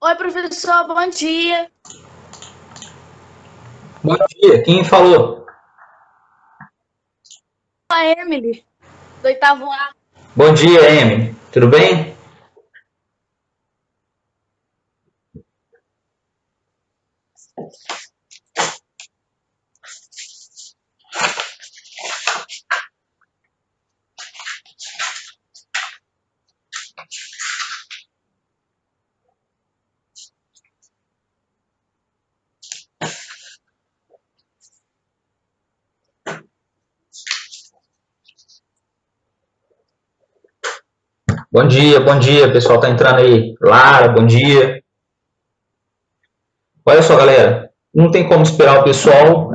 Oi, professor, bom dia. Bom dia, quem falou? A Emily, do 8º A. Bom dia, Emily. Tudo bem? Bom dia, pessoal tá entrando aí. Lara, bom dia. Olha só, galera, não tem como esperar o pessoal.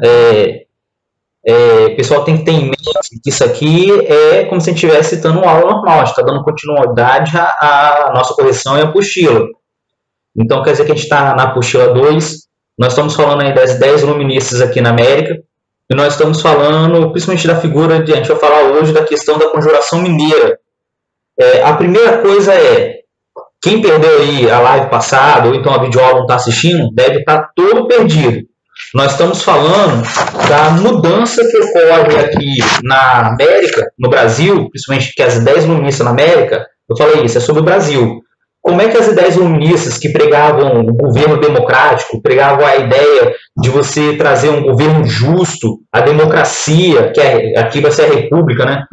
O pessoal tem que ter em mente que isso aqui é como se a gente estivesse citando uma aula normal, a gente está dando continuidade à nossa correção e apostila. Então, quer dizer que a gente está na apostila 2, nós estamos falando aí das 10 luministas aqui na América, e nós estamos falando principalmente da figura, a gente vai falar hoje da questão da conjuração mineira. A primeira coisa é, quem perdeu aí a live passada, ou então a videoaula não está assistindo, deve estar todo perdido. Nós estamos falando da mudança que ocorre aqui na América, no Brasil, principalmente que as 10 luministas na América, eu falei isso, é sobre o Brasil. Como é que as ideias luministas que pregavam o governo democrático, pregavam a ideia de você trazer um governo justo, a democracia, que aqui vai ser a república, né?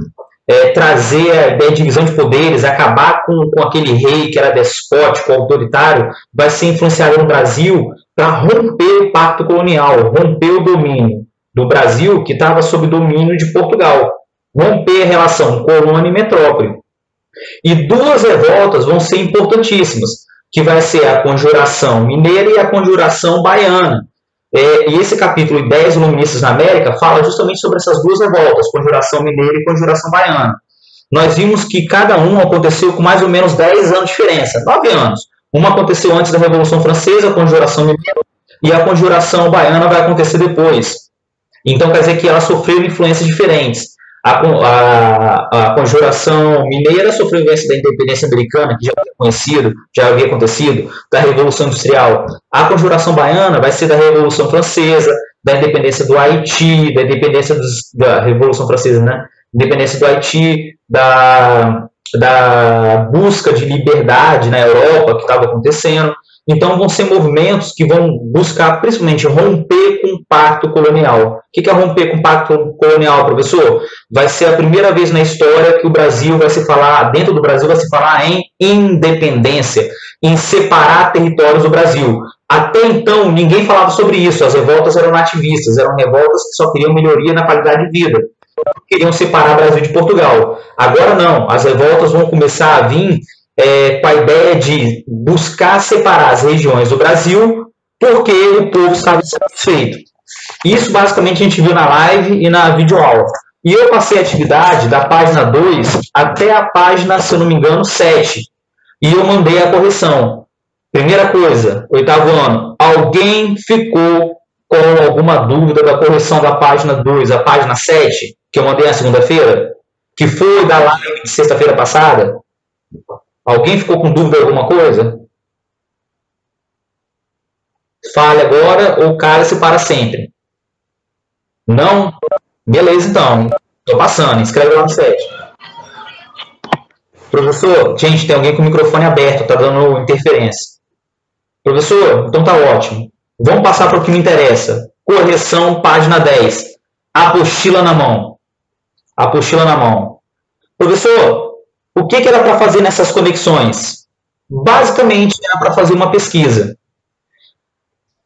Trazer a ideia de divisão de poderes, acabar com aquele rei que era despótico, autoritário, vai ser influenciado no Brasil para romper o pacto colonial, romper o domínio do Brasil, que estava sob domínio de Portugal, romper a relação colônia e metrópole. E duas revoltas vão ser importantíssimas, que vai ser a Conjuração Mineira e a Conjuração Baiana. E esse capítulo 10 Luministas na América fala justamente sobre essas duas revoltas, Conjuração Mineira e Conjuração Baiana. Nós vimos que cada um aconteceu com mais ou menos 10 anos de diferença, 9 anos. Uma aconteceu antes da Revolução Francesa, a Conjuração Mineira, e a Conjuração Baiana vai acontecer depois. Então quer dizer que elas sofreram influências diferentes. A Conjuração Mineira sofreu influência da independência americana, que já havia acontecido, da Revolução Industrial. A Conjuração Baiana vai ser da Revolução Francesa, da independência do Haiti, da independência da Revolução Francesa, né? Independência do Haiti, da busca de liberdade na Europa que estava acontecendo. Então, vão ser movimentos que vão buscar, principalmente, romper com o pacto colonial. O que é romper com o pacto colonial, professor? Vai ser a primeira vez na história que o Brasil vai se falar, dentro do Brasil, vai se falar em independência, em separar territórios do Brasil. Até então, ninguém falava sobre isso. As revoltas eram nativistas, eram revoltas que só queriam melhoria na qualidade de vida. Queriam separar o Brasil de Portugal. Agora não, as revoltas vão começar a vir com a ideia de buscar separar as regiões do Brasil porque o povo estava insatisfeito. Isso basicamente a gente viu na live e na videoaula. E eu passei a atividade da página 2 até a página, se eu não me engano, 7. E eu mandei a correção. Primeira coisa, 8º ano, alguém ficou com alguma dúvida da correção da página 2, a página 7, que eu mandei na segunda-feira, que foi da live de sexta-feira passada? Alguém ficou com dúvida de alguma coisa? Fale agora ou cale-se para sempre. Não? Beleza, então. Estou passando. Escreve lá no chat. Professor, gente, tem alguém com o microfone aberto. Está dando interferência. Professor, então tá ótimo. Vamos passar para o que me interessa. Correção, página 10. Apostila na mão. Apostila na mão. Professor, o que era para fazer nessas conexões? Basicamente, era para fazer uma pesquisa.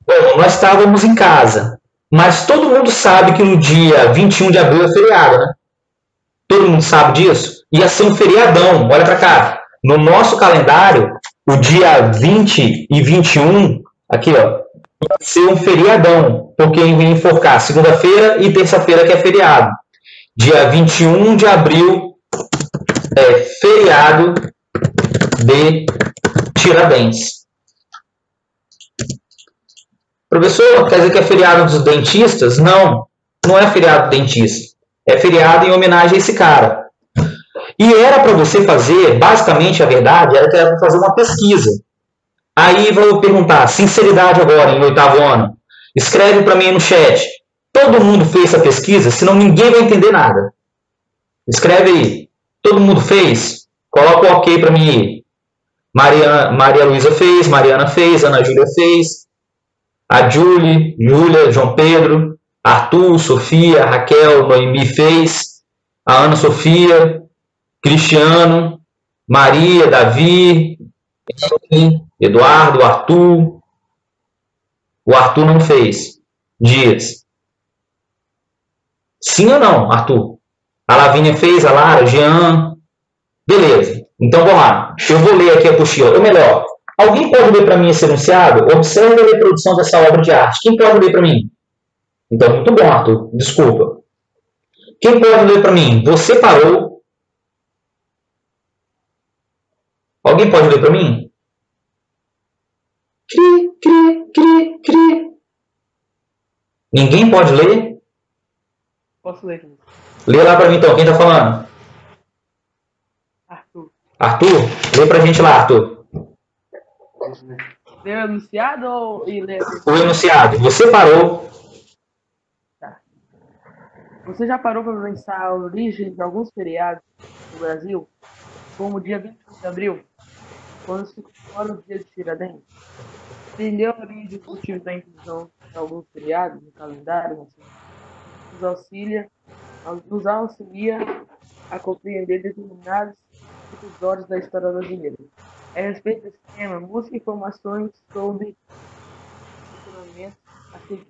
Bom, nós estávamos em casa, mas todo mundo sabe que no dia 21 de abril é feriado, né? Todo mundo sabe disso? Ia ser um feriadão, olha para cá. No nosso calendário, o dia 20 e 21, aqui ó, ia ser um feriadão, porque ia enforcar segunda-feira e terça-feira que é feriado. Dia 21 de abril é feriado de Tiradentes. Professor, quer dizer que é feriado dos dentistas? Não, não é feriado do dentista. É feriado em homenagem a esse cara. E era para você fazer, basicamente a verdade, era para fazer uma pesquisa. Aí vou perguntar, sinceridade agora, em 8º ano. Escreve para mim no chat. Todo mundo fez essa pesquisa, senão ninguém vai entender nada. Escreve aí. Todo mundo fez? Coloca o ok para mim aí. Maria Luísa fez, Mariana fez, Ana Júlia fez. A Júlia, João Pedro, Arthur, Sofia, Raquel, Noemi fez. A Ana Sofia, Cristiano, Maria, Davi, Eduardo, Arthur. O Arthur não fez. Dias. Sim ou não, Arthur? A Lavínia fez, a Lara, Jean. Beleza. Então vamos lá. Eu vou ler aqui a apostila. Ou melhor, alguém pode ler para mim esse enunciado? Observe a reprodução dessa obra de arte. Quem pode ler para mim? Então, muito bom, Arthur. Desculpa. Quem pode ler para mim? Você parou. Alguém pode ler para mim? Cri, cri, cri, cri. Ninguém pode ler? Posso ler. Lê lá para mim então. Quem está falando? Arthur. Arthur? Lê para a gente lá, Arthur. Lê o enunciado ou ler? O enunciado. Você parou. Tá. Você já parou para pensar a origem de alguns feriados no Brasil? Como o dia 21 de abril, quando se comemora o dia de Tiradentes? Entendeu a origem dos motivos da inclusão de alguns feriados no calendário nacional? Nos auxilia a compreender determinados episódios da história brasileira. A respeito desse tema, busque informações sobre funcionamento a seguir.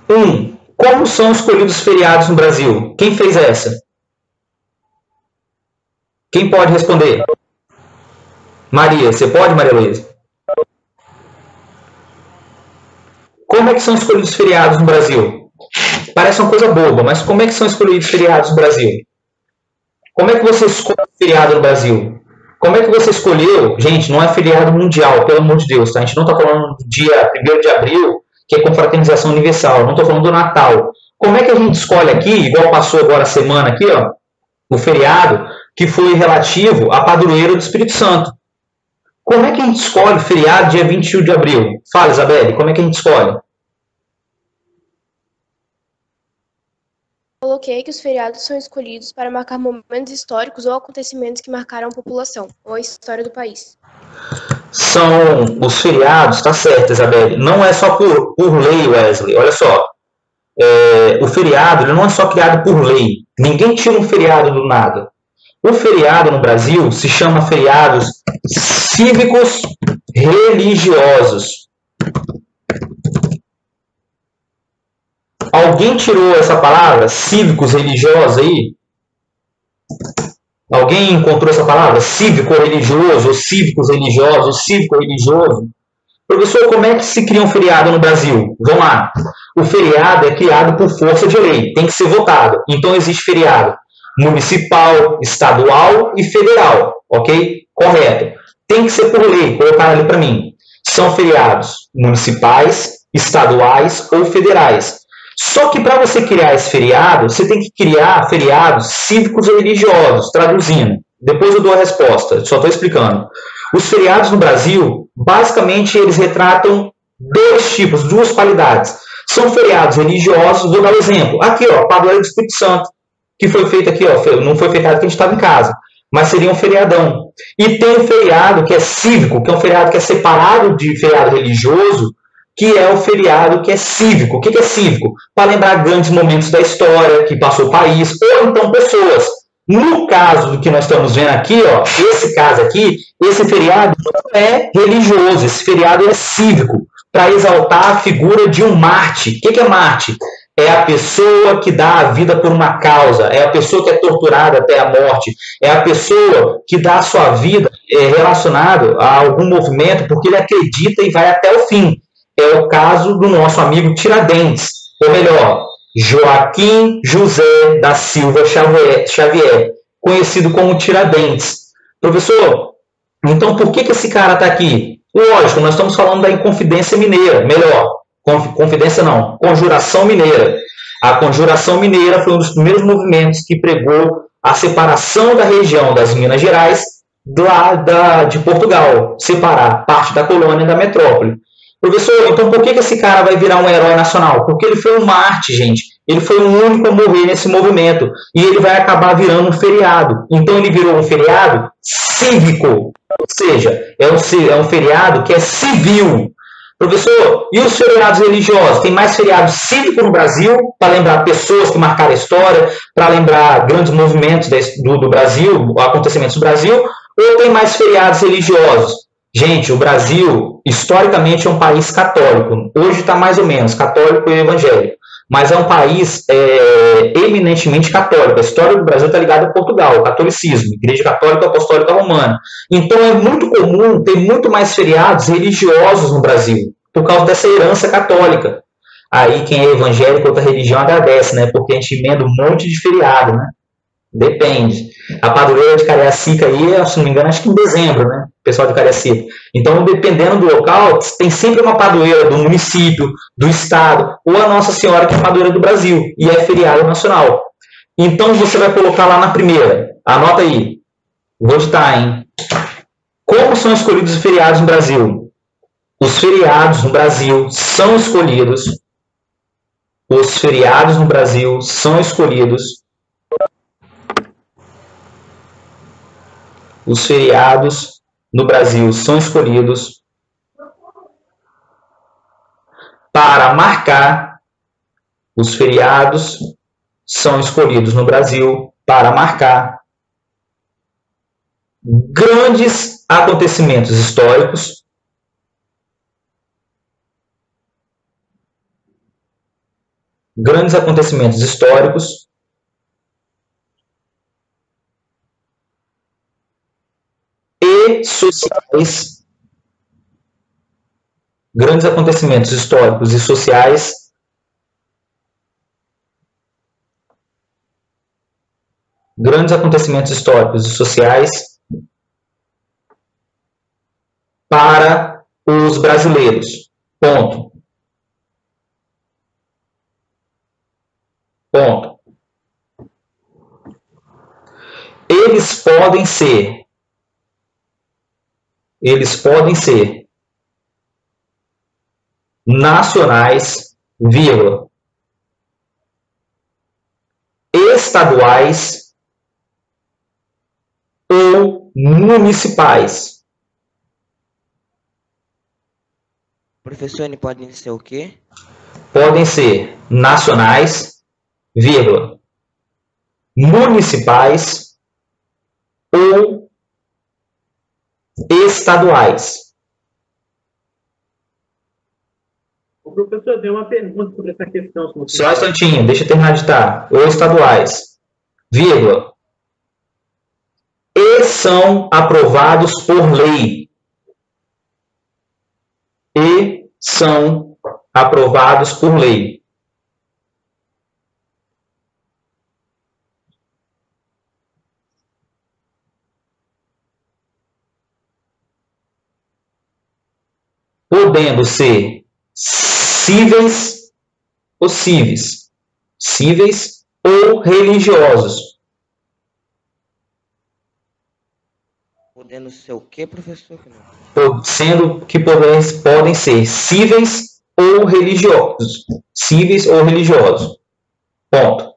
1. Como são escolhidos os feriados no Brasil? Quem fez essa? Quem pode responder? Maria, você pode, Maria Luísa? Como é que são escolhidos os feriados no Brasil? Parece uma coisa boba, mas como é que são escolhidos os feriados no Brasil? Como é que você escolhe o feriado no Brasil? Como é que você escolheu? Gente, não é feriado mundial, pelo amor de Deus, tá? A gente não está falando do dia 1º de abril, que é confraternização universal. Não estou falando do Natal. Como é que a gente escolhe aqui, igual passou agora a semana aqui, ó, o feriado, que foi relativo à padroeira do Espírito Santo? Como é que a gente escolhe o feriado dia 21 de abril? Fala, Isabelle, como é que a gente escolhe? Coloquei que os feriados são escolhidos para marcar momentos históricos ou acontecimentos que marcaram a população ou a história do país. São os feriados, tá certo, Isabelle, não é só por lei, Wesley, olha só. O feriado ele não é só criado por lei. Ninguém tira um feriado do nada. O feriado no Brasil se chama feriados cívicos religiosos. Alguém tirou essa palavra, cívicos religiosos aí? Alguém encontrou essa palavra? Cívico religioso, ou cívicos religiosos, ou cívico religioso? Professor, como é que se cria um feriado no Brasil? Vamos lá. O feriado é criado por força de lei, tem que ser votado. Então existe feriado municipal, estadual e federal, ok? Correto. Tem que ser por lei, colocar ali para mim. São feriados municipais, estaduais ou federais. Só que para você criar esse feriado, você tem que criar feriados cívicos ou religiosos, traduzindo. Depois eu dou a resposta, só estou explicando. Os feriados no Brasil, basicamente, eles retratam dois tipos, duas qualidades. São feriados religiosos, vou dar um exemplo. Aqui, ó, Padroeira do Espírito Santo, que foi feito aqui, ó, não foi feriado porque a gente estava em casa, mas seria um feriadão. E tem o feriado que é cívico, que é um feriado que é separado de feriado religioso, que é o feriado que é cívico. O que é cívico? Para lembrar grandes momentos da história que passou o país, ou então pessoas. No caso do que nós estamos vendo aqui, ó, esse caso aqui, esse feriado não é religioso, esse feriado é cívico, para exaltar a figura de um Marte. O que é Marte? É a pessoa que dá a vida por uma causa, é a pessoa que é torturada até a morte, é a pessoa que dá a sua vida relacionada a algum movimento porque ele acredita e vai até o fim. É o caso do nosso amigo Tiradentes, ou melhor, Joaquim José da Silva Xavier, conhecido como Tiradentes. Professor, então por que esse cara está aqui? Lógico, nós estamos falando da Inconfidência Mineira, melhor, Confidência não, Conjuração Mineira. A Conjuração Mineira foi um dos primeiros movimentos que pregou a separação da região das Minas Gerais de Portugal, separar parte da colônia da metrópole. Professor, então por que esse cara vai virar um herói nacional? Porque ele foi um Marte, gente. Ele foi o único a morrer nesse movimento. E ele vai acabar virando um feriado. Então ele virou um feriado cívico. Ou seja, é um feriado que é civil. Professor, e os feriados religiosos? Tem mais feriado cívico no Brasil, para lembrar pessoas que marcaram a história, para lembrar grandes movimentos do Brasil, acontecimentos do Brasil, ou tem mais feriados religiosos? Gente, o Brasil, historicamente, é um país católico. Hoje está mais ou menos católico e evangélico. Mas é um país eminentemente católico. A história do Brasil está ligada a Portugal, ao catolicismo, Igreja Católica Apostólica Romana. Então é muito comum ter muito mais feriados religiosos no Brasil, por causa dessa herança católica. Aí quem é evangélico, outra religião, agradece, né? Porque a gente emenda um monte de feriado, né? Depende. A padroeira de Cariacica aí, se não me engano, acho que em dezembro, né? O pessoal de Cariacica. Então, dependendo do local, tem sempre uma padroeira do município, do estado, ou a Nossa Senhora, que é a padroeira do Brasil, e é feriado nacional. Então, você vai colocar lá na primeira. Anota aí. Vou ditar, hein? Como são escolhidos os feriados no Brasil? Os feriados no Brasil são escolhidos. Os feriados no Brasil são escolhidos. Os feriados no Brasil são escolhidos para marcar. Os feriados são escolhidos no Brasil para marcar grandes acontecimentos históricos, e sociais, grandes acontecimentos históricos e sociais para os brasileiros. Ponto. Eles podem ser nacionais, vírgula, estaduais ou municipais. Professor, eles podem ser o quê? Podem ser nacionais, vírgula, municipais ou estaduais. O professor deu uma pergunta sobre essa questão. Só um instantinho, deixa eu terminar de ditar. Ou estaduais, vírgula, e são aprovados por lei. E são aprovados por lei. Podendo ser cíveis ou religiosos. Podendo ser o quê, professor? Sendo que podem ser cíveis ou religiosos. Ponto.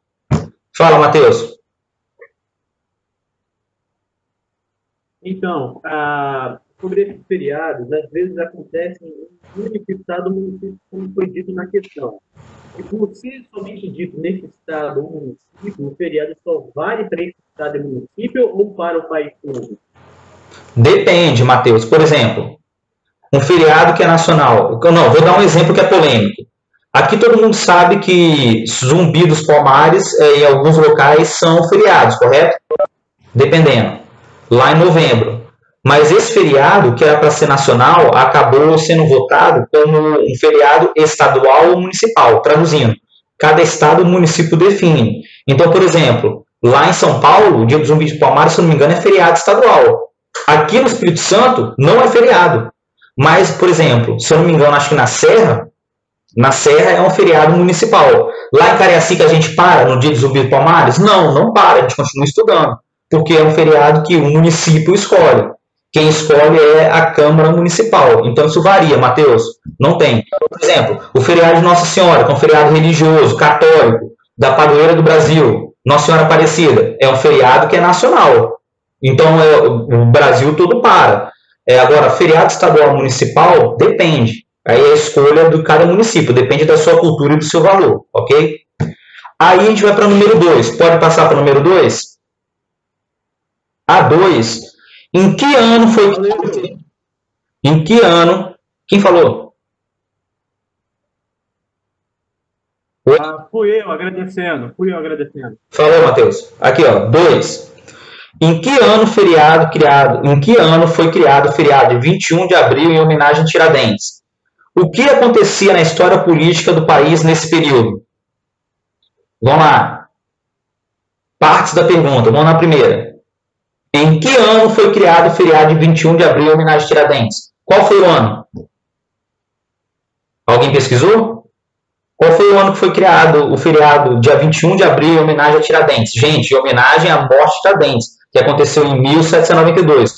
Fala, Matheus. Então, sobre esses feriados, às vezes acontecem em um único estado, município, como foi dito na questão. E por ser somente dito nesse estado ou município, o feriado só vale para esse estado e município ou para o país todo? Depende, Matheus. Por exemplo, um feriado que é nacional. Não, vou dar um exemplo que é polêmico. Aqui todo mundo sabe que Zumbi dos Palmares, em alguns locais, são feriados, correto? Dependendo. Lá em novembro. Mas esse feriado, que era para ser nacional, acabou sendo votado como um feriado estadual ou municipal. Traduzindo, cada estado ou município define. Então, por exemplo, lá em São Paulo, o Dia do Zumbi dos Palmares, se não me engano, é feriado estadual. Aqui no Espírito Santo, não é feriado. Mas, por exemplo, se eu não me engano, acho que na Serra é um feriado municipal. Lá em Cariacica a gente para no Dia do Zumbi dos Palmares? Não, não para, a gente continua estudando. Porque é um feriado que o município escolhe. Quem escolhe é a Câmara Municipal. Então isso varia, Matheus. Não tem. Por exemplo, o feriado de Nossa Senhora, que é um feriado religioso, católico, da padroeira do Brasil, Nossa Senhora Aparecida, é um feriado que é nacional. Então o Brasil todo para. Agora, feriado estadual municipal, depende. Aí é a escolha de cada município, depende da sua cultura e do seu valor, ok? Aí a gente vai para o número 2. Pode passar para o número 2? A2. Em que ano foi... Em que ano... Quem falou? Fui eu agradecendo. Falou, Matheus. Aqui, ó. 2. Em que ano feriado criado? Em que ano foi criado o feriado de 21 de abril em homenagem a Tiradentes? O que acontecia na história política do país nesse período? Vamos lá. Partes da pergunta. Vamos na primeira. Em que ano foi criado o feriado de 21 de abril em homenagem a Tiradentes? Qual foi o ano? Alguém pesquisou? Qual foi o ano que foi criado o feriado dia 21 de abril em homenagem a Tiradentes? Gente, em homenagem à morte de Tiradentes, que aconteceu em 1792.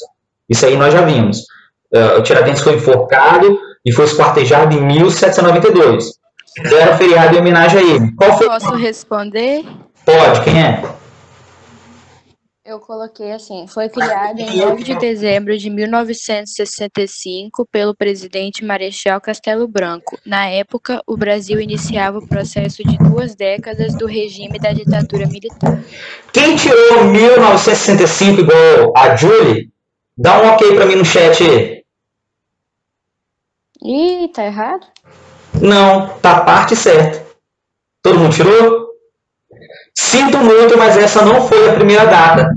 Isso aí nós já vimos. O Tiradentes foi enforcado e foi esquartejado em 1792. Fizeram feriado em homenagem a ele. Qual foi? Posso responder? Pode, quem é? Eu coloquei assim, foi criado em 9 de dezembro de 1965 pelo presidente Marechal Castelo Branco. Na época, o Brasil iniciava o processo de 2 décadas do regime da ditadura militar. Quem tirou 1965 igual a Julie, dá um ok pra mim no chat aí. Ih, tá errado? Não, tá a parte certa. Todo mundo tirou? Sinto muito, mas essa não foi a primeira data.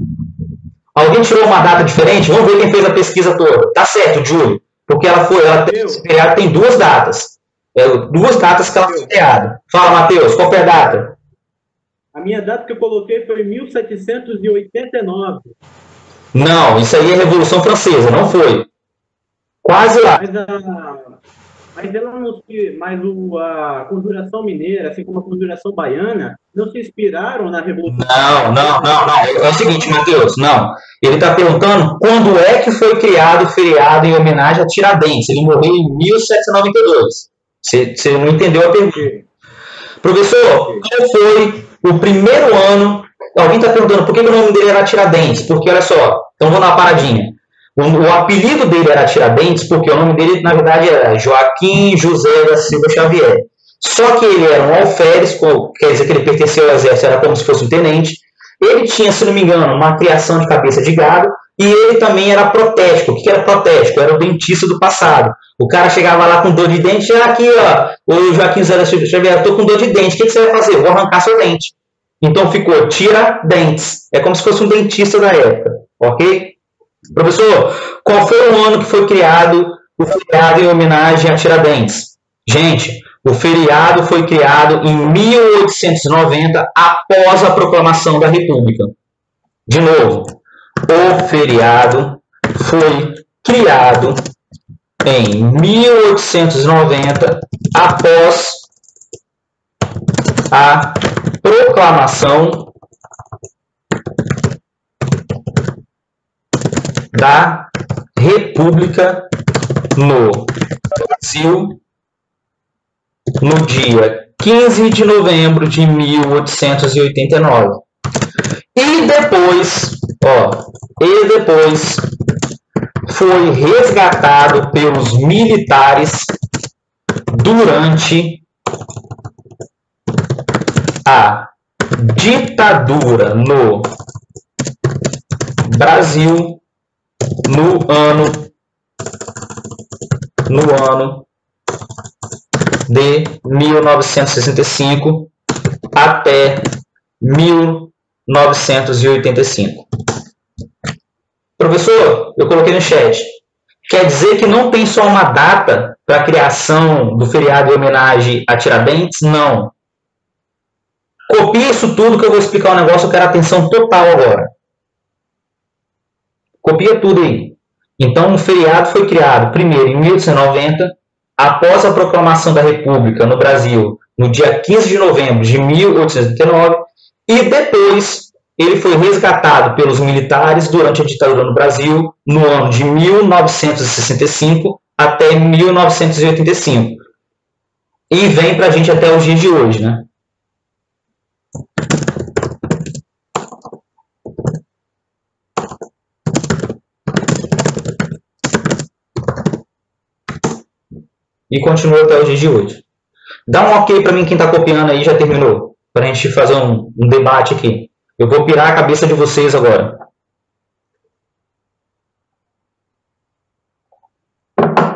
Alguém tirou uma data diferente? Vamos ver quem fez a pesquisa toda. Tá certo, Júlio. Porque esse feriado tem 2 datas. 2 datas que ela foi criada. Fala, Matheus, qual foi a data? A minha data que eu coloquei foi 1789. Não, isso aí é Revolução Francesa, não foi. Quase lá. Mas a Conjuração Mineira, assim como a Conjuração Baiana, não se inspiraram na Revolução Não. É o seguinte, Matheus, não. Ele está perguntando quando é que foi criado o feriado em homenagem a Tiradentes. Ele morreu em 1792. Você não entendeu a pergunta. Professor, qual foi o primeiro ano... Alguém está perguntando por que o nome dele era Tiradentes. Porque, olha só, então vou dar uma paradinha. O apelido dele era Tiradentes porque o nome dele, na verdade, era Joaquim José da Silva Xavier. Só que ele era um alferes, quer dizer que ele pertencia ao exército, era como se fosse um tenente. Ele tinha, se não me engano, uma criação de cabeça de gado e ele também era protético. O que era protético? Era o dentista do passado. O cara chegava lá com dor de dente, aqui, ó, o Joaquim José da Silva Xavier, estou com dor de dente, o que você vai fazer? Vou arrancar seu dente. Então ficou Tiradentes. É como se fosse um dentista da época, ok? Professor, qual foi o ano que foi criado o feriado em homenagem a Tiradentes? Gente, o feriado foi criado em 1890, após a proclamação da República. De novo, o feriado foi criado em 1890, após a proclamação da República no Brasil no dia 15 de novembro de 1889. E depois foi resgatado pelos militares durante a ditadura no Brasil no ano de 1965 até 1985. Professor, eu coloquei no chat. Quer dizer que não tem só uma data para a criação do feriado em homenagem a Tiradentes? Não. Copia isso tudo que eu vou explicar um negócio, eu quero atenção total agora. Copia tudo aí. Então, o feriado foi criado primeiro em 1890, após a proclamação da República no Brasil, no dia 15 de novembro de 1889, e depois ele foi resgatado pelos militares durante a ditadura no Brasil, no ano de 1965 até 1985. E vem para a gente até os dias de hoje, né? E continua até os dias de hoje. Dá um ok para mim quem está copiando aí, já terminou. Para a gente fazer um debate aqui. Eu vou pirar a cabeça de vocês agora.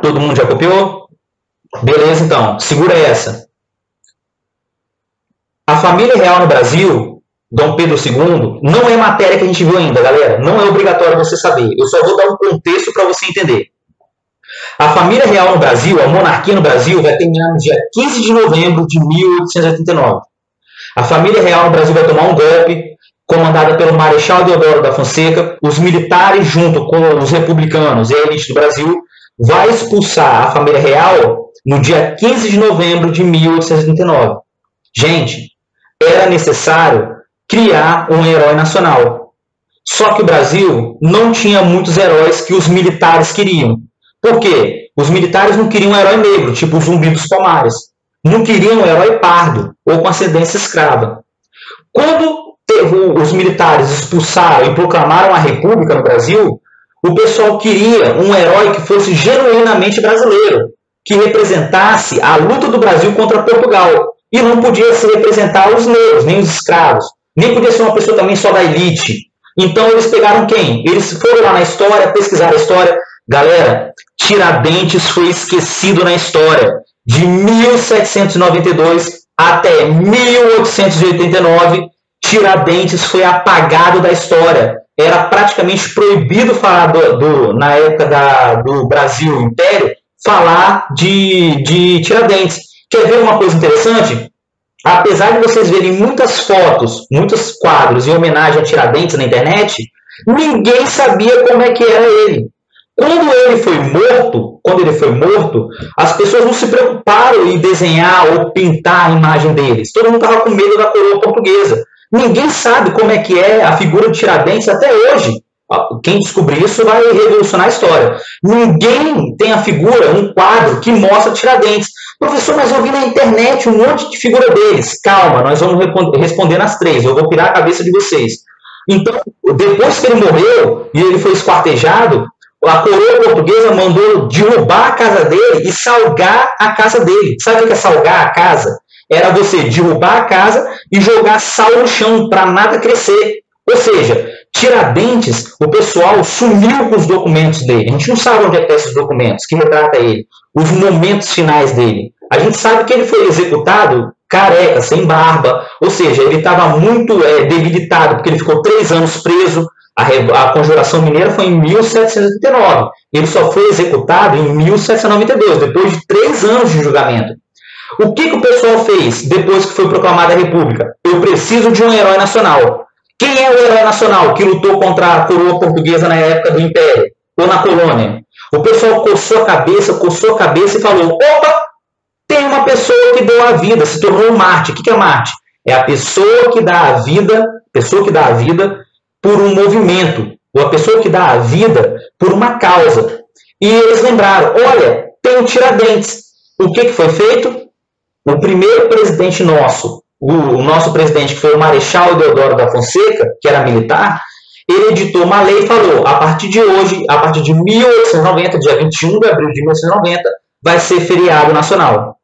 Todo mundo já copiou? Beleza, então. Segura essa. A família real no Brasil, Dom Pedro II, não é matéria que a gente viu ainda, galera. Não é obrigatório você saber. Eu só vou dar um contexto para você entender. A família real no Brasil, a monarquia no Brasil, vai terminar no dia 15 de novembro de 1889. A família real no Brasil vai tomar um golpe, comandada pelo Marechal Deodoro da Fonseca. Os militares, junto com os republicanos e a elite do Brasil, vai expulsar a família real no dia 15 de novembro de 1889. Gente, era necessário criar um herói nacional. Só que o Brasil não tinha muitos heróis que os militares queriam. Por quê? Os militares não queriam um herói negro, tipo o Zumbi dos Palmares. Não queriam um herói pardo ou com ascendência escrava. Quando os militares expulsaram e proclamaram a República no Brasil, o pessoal queria um herói que fosse genuinamente brasileiro, que representasse a luta do Brasil contra Portugal. E não podia se representar os negros, nem os escravos. Nem podia ser uma pessoa também só da elite. Então eles pegaram quem? Eles foram lá na história, pesquisaram a história. Galera, Tiradentes foi esquecido na história. De 1792 até 1889, Tiradentes foi apagado da história. Era praticamente proibido falar na época do Brasil Império, falar de Tiradentes. Quer ver uma coisa interessante? Apesar de vocês verem muitas fotos, muitos quadros em homenagem a Tiradentes na internet, ninguém sabia como é que era ele. Quando ele foi morto, as pessoas não se preocuparam em desenhar ou pintar a imagem deles. Todo mundo estava com medo da coroa portuguesa. Ninguém sabe como é que é a figura de Tiradentes até hoje. Quem descobrir isso vai revolucionar a história. Ninguém tem a figura, um quadro que mostra Tiradentes. Professor, mas eu vi na internet um monte de figura deles. Calma, nós vamos responder nas três. Eu vou pirar a cabeça de vocês. Então, depois que ele morreu e ele foi esquartejado, a coroa portuguesa mandou derrubar a casa dele e salgar a casa dele. Sabe o que é salgar a casa? Era você derrubar a casa e jogar sal no chão para nada crescer. Ou seja, Tiradentes, o pessoal sumiu com os documentos dele. A gente não sabe onde é que estão esses documentos, que retrata ele, os momentos finais dele. A gente sabe que ele foi executado careca, sem barba, ou seja, ele estava muito debilitado, porque ele ficou 3 anos preso. A Conjuração Mineira foi em 1789. Ele só foi executado em 1792, depois de 3 anos de julgamento. O que o pessoal fez depois que foi proclamada a República? Eu preciso de um herói nacional. Quem é o herói nacional que lutou contra a coroa portuguesa na época do Império? Ou na colônia? O pessoal coçou a cabeça e falou: opa, tem uma pessoa que deu a vida, se tornou um Marte. O que é Marte? É a pessoa que dá a vida, por um movimento, ou a pessoa que dá a vida por uma causa. E eles lembraram: olha, tem o Tiradentes. O que foi feito? O primeiro presidente nosso, o nosso presidente, que foi o Marechal Deodoro da Fonseca, que era militar, ele editou uma lei e falou: a partir de hoje, a partir de 1890, dia 21 de abril de 1890, vai ser feriado nacional.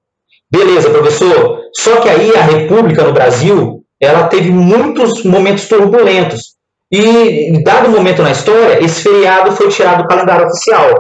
Beleza, professor. Só que aí a República no Brasil, ela teve muitos momentos turbulentos. E, em dado momento na história, esse feriado foi tirado do calendário oficial.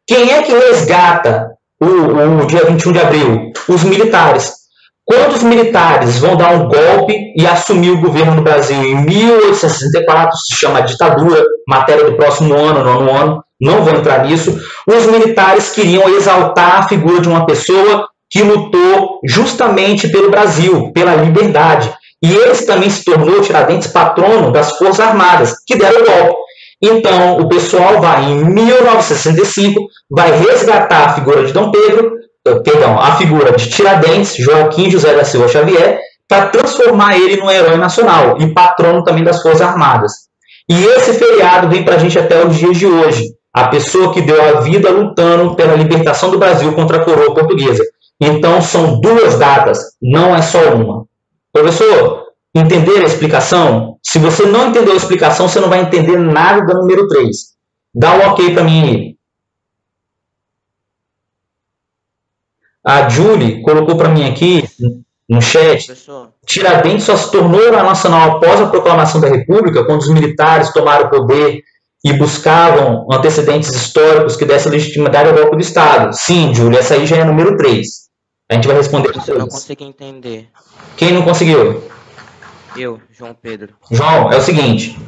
Quem é que resgata o dia 21 de abril? Os militares. Quando os militares vão dar um golpe e assumir o governo no Brasil em 1864, se chama ditadura, matéria do próximo ano, nono ano, não vou entrar nisso, os militares queriam exaltar a figura de uma pessoa que lutou justamente pelo Brasil, pela liberdade. E ele também se tornou, Tiradentes, patrono das Forças Armadas, que deram o golpe. Então, o pessoal vai, em 1965, vai resgatar a figura de Dom Pedro, a figura de Tiradentes, Joaquim José da Silva Xavier, para transformar ele num herói nacional e patrono também das Forças Armadas. E esse feriado vem para a gente até os dias de hoje. A pessoa que deu a vida lutando pela libertação do Brasil contra a coroa portuguesa. Então, são duas datas, não é só uma. Professor, entender a explicação? Se você não entendeu a explicação, você não vai entender nada do número 3. Dá um ok para mim aí. A Julie colocou para mim aqui no chat: Professor, Tiradentes só se tornou herói nacional após a proclamação da República, quando os militares tomaram o poder e buscavam antecedentes históricos que dessem legitimidade ao golpe do Estado. Sim, Julie, essa aí já é número 3. A gente vai responder eu não depois. consegui entender. Quem não conseguiu? Eu, João Pedro. João, é o seguinte.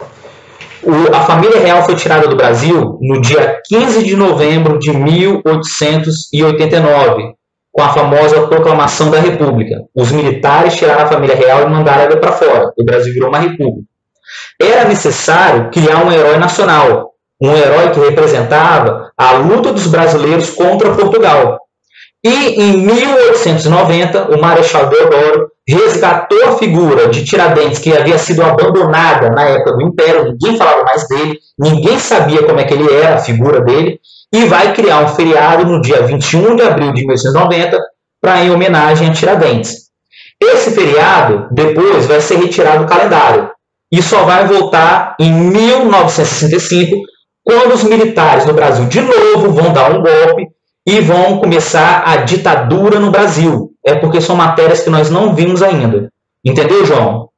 A família real foi tirada do Brasil no dia 15 de novembro de 1889, com a famosa proclamação da República. Os militares tiraram a família real e mandaram ela para fora. O Brasil virou uma república. Era necessário criar um herói nacional, um herói que representava a luta dos brasileiros contra Portugal. E em 1890, o Marechal Deodoro resgatou a figura de Tiradentes, que havia sido abandonada na época do Império, ninguém falava mais dele, ninguém sabia como é que ele era, a figura dele, e vai criar um feriado no dia 21 de abril de 1890, em homenagem a Tiradentes. Esse feriado, depois, vai ser retirado do calendário, e só vai voltar em 1965, quando os militares no Brasil, de novo, vão dar um golpe, e vão começar a ditadura no Brasil. É porque são matérias que nós não vimos ainda. Entendeu, João?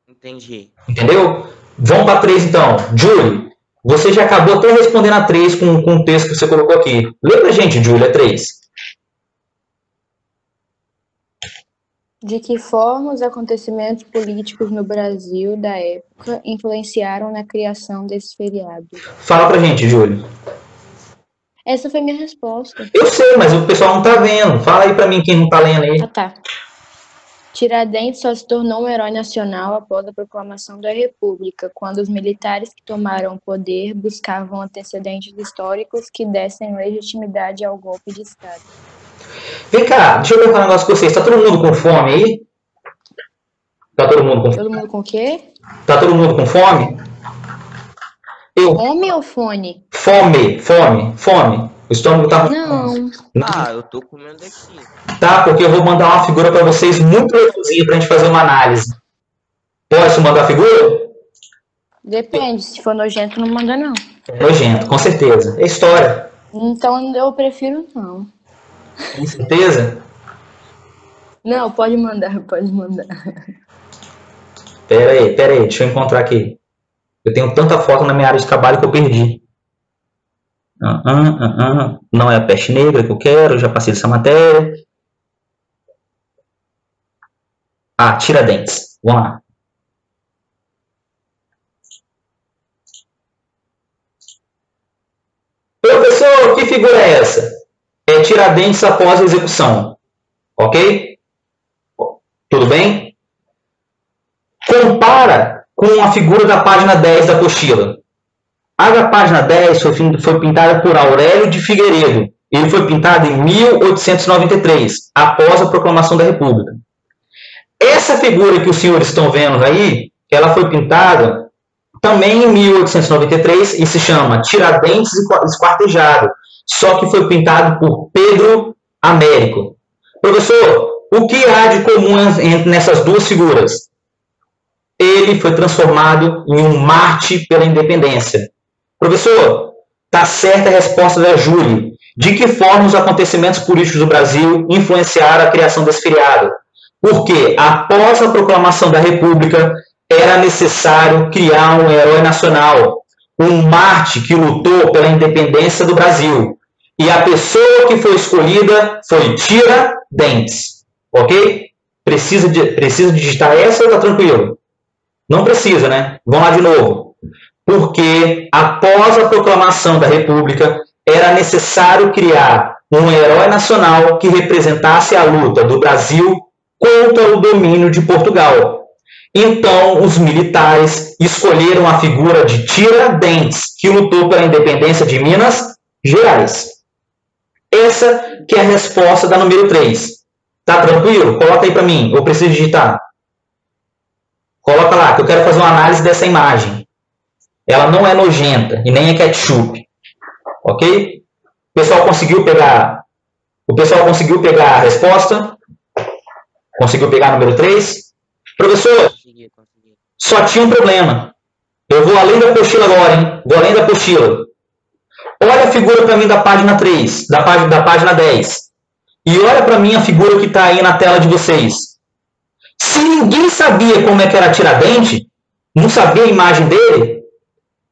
Entendi. Entendeu? Vamos para 3, então. Julie, você já acabou até respondendo a 3 com o texto que você colocou aqui. Lê pra gente, Julie, a 3. De que forma os acontecimentos políticos no Brasil da época influenciaram na criação desse feriado? Fala pra gente, Julie. Essa foi minha resposta. Eu sei, mas o pessoal não tá vendo. Fala aí pra mim quem não tá lendo aí. Ah, tá. Tiradentes só se tornou um herói nacional após a proclamação da República, quando os militares que tomaram o poder buscavam antecedentes históricos que dessem legitimidade ao golpe de Estado. Vem cá, deixa eu perguntar um negócio com vocês. Tá todo mundo com fome aí? Tá todo mundo com fome? Todo mundo com o quê? Tá todo mundo com fome? Fome ou fone? Fome. O estômago tá... Não. Ah, eu tô comendo aqui. Tá, porque eu vou mandar uma figura pra vocês muito legalzinha pra gente fazer uma análise. Posso mandar a figura? Depende, se for nojento não manda não. É nojento, com certeza. É história. Então eu prefiro não. Com certeza? Não, pode mandar, pode mandar. Pera aí, deixa eu encontrar aqui. Eu tenho tanta foto na minha área de trabalho que eu perdi. Não é a peste negra que eu quero, já passei dessa matéria. Tiradentes. Vamos lá. Professor, que figura é essa? É Tiradentes após a execução. Ok? Tudo bem? Compara com a figura da página 10 da apostila. A da página 10 foi pintada por Aurélio de Figueiredo. Ele foi pintado em 1893, após a proclamação da República. Essa figura que os senhores estão vendo aí, ela foi pintada também em 1893 e se chama Tiradentes Esquartejado, só que foi pintado por Pedro Américo. Professor, o que há de comum nessas duas figuras? Ele foi transformado em um Marte pela independência. Professor, está certa a resposta da Júlia. de que forma os acontecimentos políticos do Brasil influenciaram a criação desse feriado. Porque, após a proclamação da República, era necessário criar um herói nacional, um Marte que lutou pela independência do Brasil. E a pessoa que foi escolhida foi Tiradentes. Ok? Precisa digitar essa ou tá tranquilo? Não precisa, né? Vamos lá de novo. Porque, após a proclamação da República, era necessário criar um herói nacional que representasse a luta do Brasil contra o domínio de Portugal. Então, os militares escolheram a figura de Tiradentes, que lutou pela independência de Minas Gerais. Essa que é a resposta da número 3. Tá tranquilo? Coloca aí para mim. Eu preciso digitar. Coloca lá, que eu quero fazer uma análise dessa imagem. Ela não é nojenta e nem é ketchup. Ok? O pessoal conseguiu pegar a resposta? Conseguiu pegar a número 3? Professor, só tinha um problema. Eu vou além da apostila agora, hein? Vou além da apostila. Olha a figura para mim da página 3, da página 10. E olha para mim a figura que está aí na tela de vocês. Se ninguém sabia como é que era Tiradentes, não sabia a imagem dele,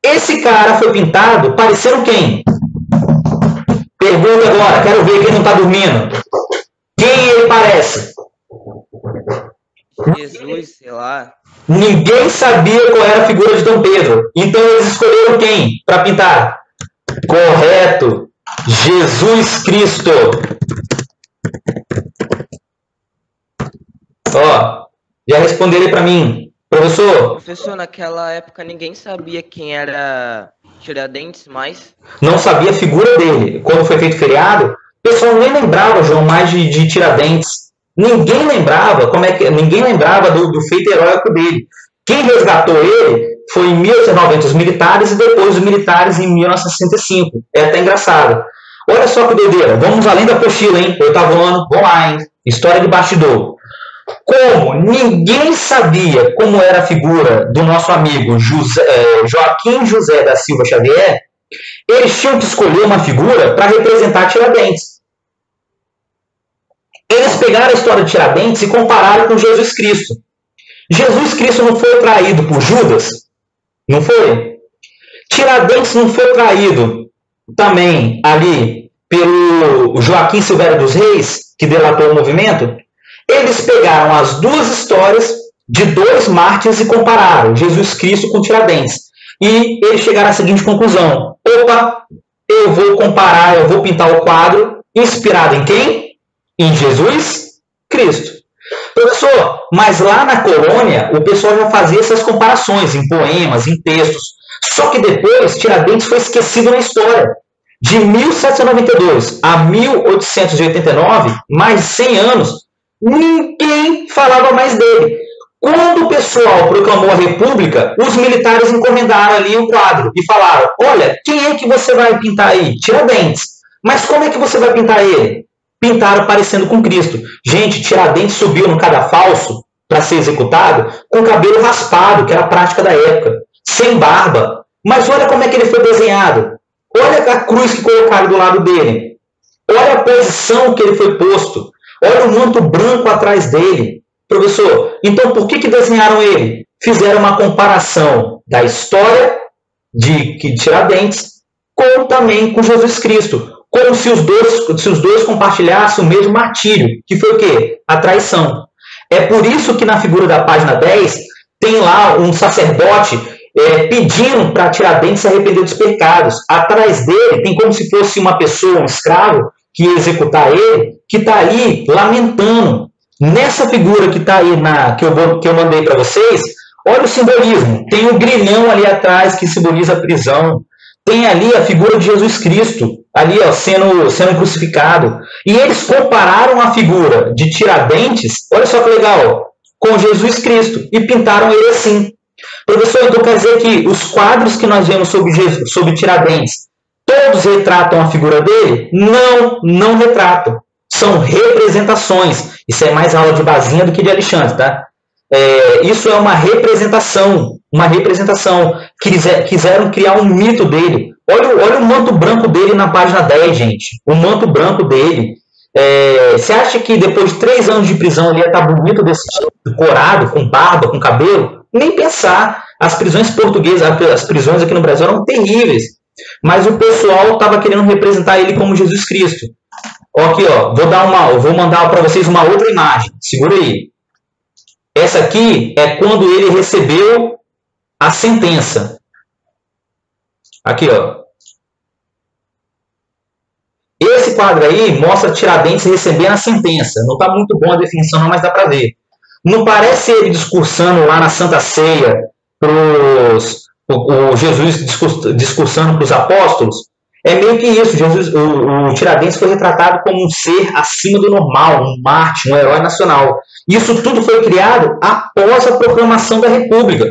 esse cara foi pintado parecendo quem? Pergunta agora, quero ver quem não está dormindo. Quem ele parece? Jesus, sei lá. Ninguém sabia qual era a figura de Dom Pedro. Então eles escolheram quem para pintar? Correto. Jesus Cristo. Ó, já responderam para mim. Professor? Professor, naquela época ninguém sabia quem era Tiradentes mais. Não sabia a figura dele. Quando foi feito o feriado, o pessoal nem lembrava, João, mais de Tiradentes. Ninguém lembrava ninguém lembrava do feito heróico dele. Quem resgatou ele foi em 1890 os militares e depois os militares em 1965. É até engraçado. Olha só que doideira. Vamos além da apostila, hein? 8º ano. Vamos lá, hein? História de bastidor. Como ninguém sabia como era a figura do nosso amigo Joaquim José da Silva Xavier, eles tinham que escolher uma figura para representar Tiradentes. Eles pegaram a história de Tiradentes e compararam com Jesus Cristo. Jesus Cristo não foi traído por Judas? Não foi? Tiradentes não foi traído também ali pelo Joaquim Silvério dos Reis, que delatou o movimento? Eles pegaram as duas histórias de dois mártires e compararam Jesus Cristo com Tiradentes. E eles chegaram à seguinte conclusão. Opa, eu vou pintar o quadro inspirado em quem? Em Jesus Cristo. Professor, mas lá na colônia o pessoal já fazia essas comparações em poemas, em textos. Só que depois Tiradentes foi esquecido na história. De 1792 a 1889, mais de 100 anos, ninguém falava mais dele. Quando o pessoal proclamou a República, os militares encomendaram ali o quadro e falaram: olha, quem é que você vai pintar aí? Tiradentes. Mas como é que você vai pintar ele? Pintaram parecendo com Cristo. Gente, Tiradentes subiu no cadafalso para ser executado com o cabelo raspado, que era a prática da época, sem barba. Mas olha como é que ele foi desenhado. Olha a cruz que colocaram do lado dele. Olha a posição que ele foi posto. Olha o manto branco atrás dele. Professor, então por que desenharam ele? Fizeram uma comparação da história de Tiradentes também com Jesus Cristo. Como se os dois compartilhassem o mesmo martírio, que foi o quê? A traição. É por isso que na figura da página 10 tem lá um sacerdote pedindo para Tiradentes se arrepender dos pecados. Atrás dele tem como se fosse uma pessoa, um escravo, que ia executar ele, que está aí lamentando. Nessa figura que está aí, que eu mandei para vocês, olha o simbolismo. Tem um grilhão ali atrás que simboliza a prisão. Tem ali a figura de Jesus Cristo, ali ó, sendo crucificado. E eles compararam a figura de Tiradentes, olha só que legal, com Jesus Cristo, e pintaram ele assim. Professor, então quer dizer que os quadros que nós vemos sobre Tiradentes, todos retratam a figura dele? Não retratam. São representações. Isso é mais aula de Bazinha do que de Alexandre, tá? Isso é uma representação, uma representação. Quiseram criar um mito dele. Olha o manto branco dele na página 10, gente. O manto branco dele. Você acha que depois de 3 anos de prisão ele ia estar bonito desse jeito, corado, com barba, com cabelo? Nem pensar. As prisões portuguesas, as prisões aqui no Brasil eram terríveis. Mas o pessoal estava querendo representar ele como Jesus Cristo. Aqui, ó, vou mandar para vocês uma outra imagem. Segura aí. Essa aqui é quando ele recebeu a sentença. Aqui, ó. Esse quadro aí mostra Tiradentes recebendo a sentença. Não está muito bom a definição, não, mas dá para ver. Não parece ele discursando lá na Santa Ceia, o Jesus discursando para os apóstolos? É meio que isso. O Tiradentes foi retratado como um ser acima do normal, um mártir, um herói nacional. Isso tudo foi criado após a proclamação da República,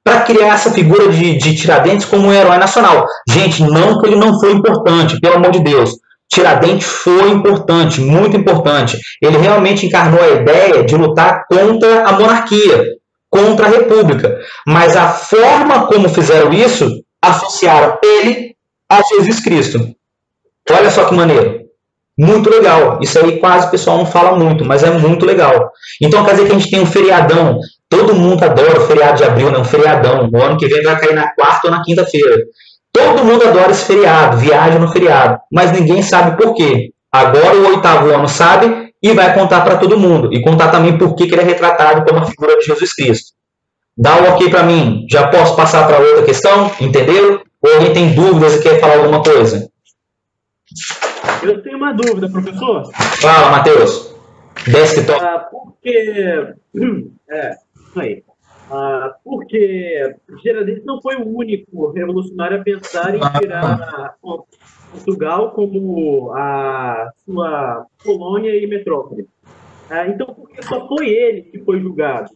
para criar essa figura de Tiradentes como um herói nacional. Gente, não que ele não foi importante, pelo amor de Deus. Tiradentes foi importante, muito importante. Ele realmente encarnou a ideia de lutar contra a monarquia, contra a república. Mas a forma como fizeram isso, associaram ele a Jesus Cristo. Olha só que maneiro. Muito legal. Isso aí quase o pessoal não fala muito, mas é muito legal. Então quer dizer que a gente tem um feriadão. Todo mundo adora o feriado de abril, né? Um feriadão. No ano que vem vai cair na quarta ou na quinta-feira. Todo mundo adora esse feriado, viaja no feriado, mas ninguém sabe por quê. Agora o 8º ano sabe e vai contar para todo mundo. E contar também por que ele é retratado como a figura de Jesus Cristo. Dá o ok para mim. Já posso passar para outra questão? Entenderam? Ou alguém tem dúvidas e quer falar alguma coisa? Eu tenho uma dúvida, professor. Fala, Matheus. Desktop. Isso aí. Porque Tiradentes não foi o único revolucionário a pensar em tirar Portugal como a sua colônia e metrópole. Então, por que só foi ele que foi julgado?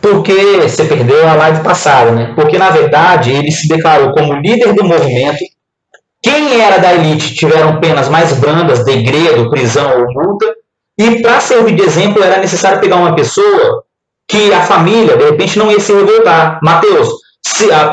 Porque você perdeu a live passada, né? Porque, na verdade, ele se declarou como líder do movimento. Quem era da elite tiveram penas mais brandas, degredo, prisão ou multa. E, para servir de exemplo, era necessário pegar uma pessoa que a família, de repente, não ia se revoltar. Mateus, a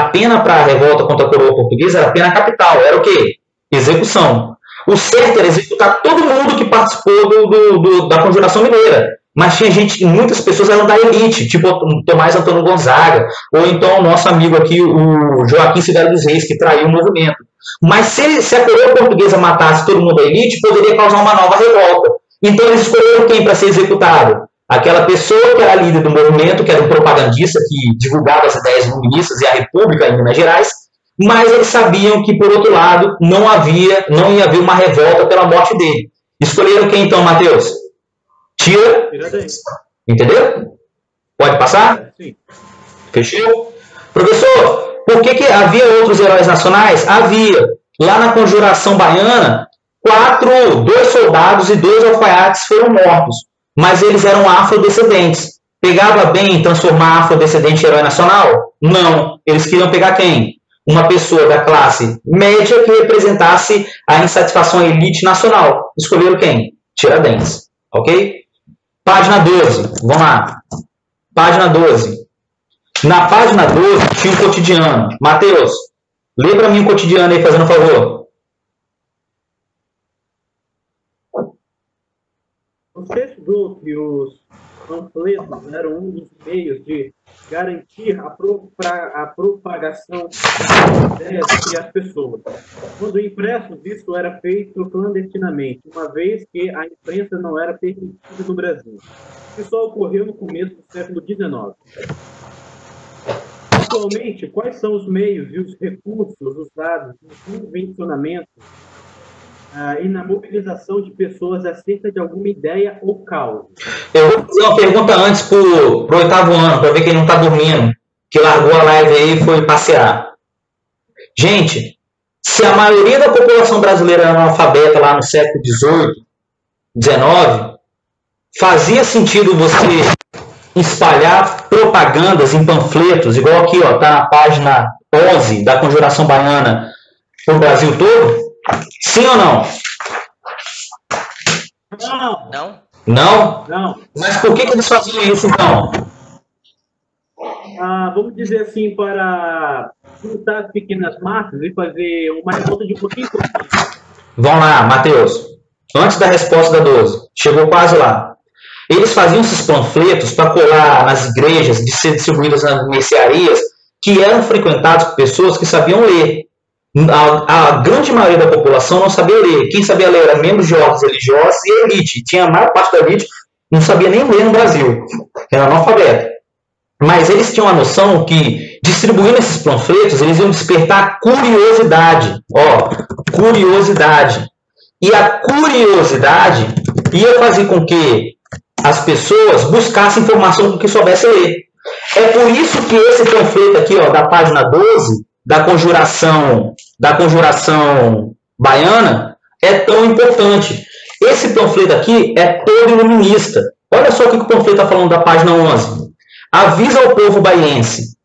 pena para a revolta contra a coroa portuguesa era a pena capital. Era o quê? Execução. O certo era executar todo mundo que participou da Conjuração Mineira. Mas tinha gente, muitas pessoas eram da elite, tipo o Tomás Antônio Gonzaga, ou então o nosso amigo aqui, o Joaquim Severo dos Reis, que traiu o movimento. Mas se a coroa portuguesa matasse todo mundo da elite, poderia causar uma nova revolta. Então eles escolheram quem para ser executado? Aquela pessoa que era líder do movimento, que era um propagandista que divulgava as ideias comunistas e a República em Minas Gerais, mas eles sabiam que, por outro lado, não ia haver uma revolta pela morte dele. Escolheram quem então, Matheus? Tiradentes. Entendeu? Pode passar? Sim. Fechou? Professor, por que havia outros heróis nacionais? Havia. Lá na Conjuração Baiana, 2 soldados e 2 alfaiates foram mortos. Mas eles eram afrodescendentes. Pegava bem transformar afrodescendente em herói nacional? Não. Eles queriam pegar quem? Uma pessoa da classe média que representasse a insatisfação à elite nacional. Escolheram quem? Tiradentes. Ok? Página 12. Vamos lá. Página 12. Na página 12 tinha um cotidiano. Matheus, lê para mim o cotidiano aí, fazendo um favor. Você estudou que os panfletos eram um dos meios de garantir a propagação das ideias entre as pessoas. Quando impressos, isso era feito clandestinamente, uma vez que a imprensa não era permitida no Brasil. Isso só ocorreu no começo do século XIX. Atualmente, quais são os meios e os recursos usados no convencionamento e na mobilização de pessoas acerca de alguma ideia ou causa? Eu vou fazer uma pergunta antes pro 8º ano, para ver quem não está dormindo, que largou a live aí e foi passear. Gente, se a maioria da população brasileira era analfabeta lá no século XVIII, XIX, fazia sentido você espalhar propagandas em panfletos, igual aqui, ó, tá na página 11 da Conjuração Baiana, para o Brasil todo? Sim ou não? Não. Não? Não? Não. Mas por que eles faziam isso, então? vamos dizer assim, para juntar as pequenas massas e fazer uma revolta de um pouquinho. Vamos lá, Matheus. Antes da resposta da 12. Chegou quase lá. Eles faziam esses panfletos para colar nas igrejas, de ser distribuídas nas mercearias, que eram frequentados por pessoas que sabiam ler. A grande maioria da população não sabia ler. Quem sabia ler era membros de ordens religiosas e a elite. Tinha a maior parte da elite não sabia nem ler no Brasil. Era analfabeto. Mas eles tinham a noção que, distribuindo esses panfletos, eles iam despertar curiosidade. Curiosidade. E a curiosidade ia fazer com que as pessoas buscassem informação com que soubessem ler. É por isso que esse panfleto aqui, da página 12, da conjuração baiana, é tão importante. Esse panfleto aqui é todo iluminista. Olha só o que o panfleto está falando da página 11. Avisa ao povo baiense: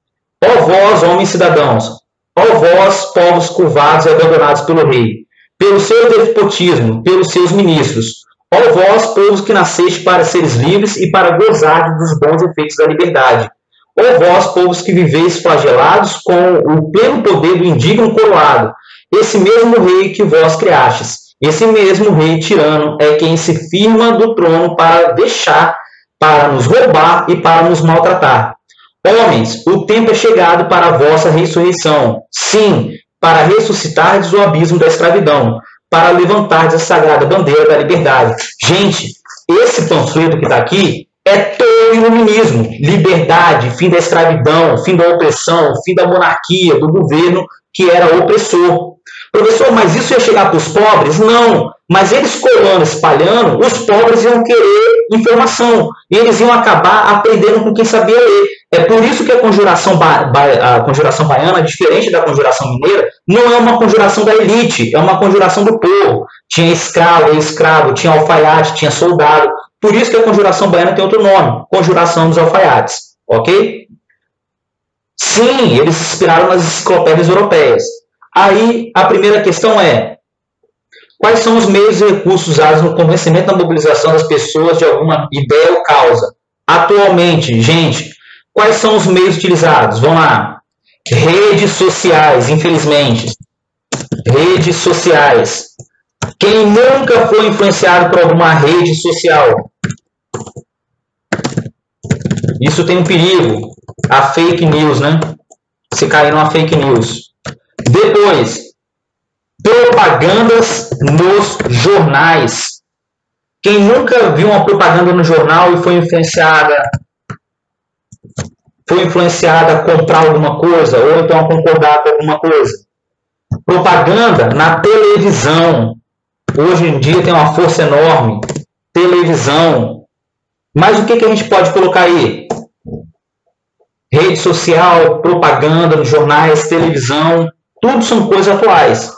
ó vós, homens cidadãos, ó vós, povos curvados e abandonados pelo rei, pelo seu despotismo, pelos seus ministros, ó vós, povos que nasceste para seres livres e para gozar dos bons efeitos da liberdade, ó vós, povos que viveis flagelados com o pleno poder do indigno coroado, esse mesmo rei que vós criastes, esse mesmo rei tirano é quem se firma do trono para deixar, para nos roubar e para nos maltratar. Homens, o tempo é chegado para a vossa ressurreição. Sim, para ressuscitardes o abismo da escravidão, para levantardes a sagrada bandeira da liberdade. Gente, esse panfleto que está aqui é todo iluminismo. Liberdade, fim da escravidão, fim da opressão, fim da monarquia, do governo que era opressor. Professor, mas isso ia chegar para os pobres? Não. Mas eles colando, espalhando, os pobres iam querer informação. E eles iam acabar aprendendo com quem sabia ler. É por isso que a conjuração baiana, diferente da conjuração mineira, não é uma conjuração da elite, é uma conjuração do povo. Tinha escravo, tinha alfaiate, tinha soldado. Por isso que a conjuração baiana tem outro nome, conjuração dos alfaiates. Ok? Sim, eles se inspiraram nas enciclopédias europeias. Aí, a primeira questão é: quais são os meios e recursos usados no convencimento da mobilização das pessoas de alguma ideia ou causa? Atualmente, gente, quais são os meios utilizados? Vamos lá. Redes sociais, infelizmente. Redes sociais. Quem nunca foi influenciado por alguma rede social? Isso tem um perigo. A fake news, né? Se cair numa fake news. Depois, propagandas nos jornais. Quem nunca viu uma propaganda no jornal e foi influenciada a comprar alguma coisa, ou então a concordar com alguma coisa? Propaganda na televisão. Hoje em dia tem uma força enorme. Televisão. Mas o que a gente pode colocar aí? Rede social, propaganda nos jornais, televisão. Tudo são coisas atuais.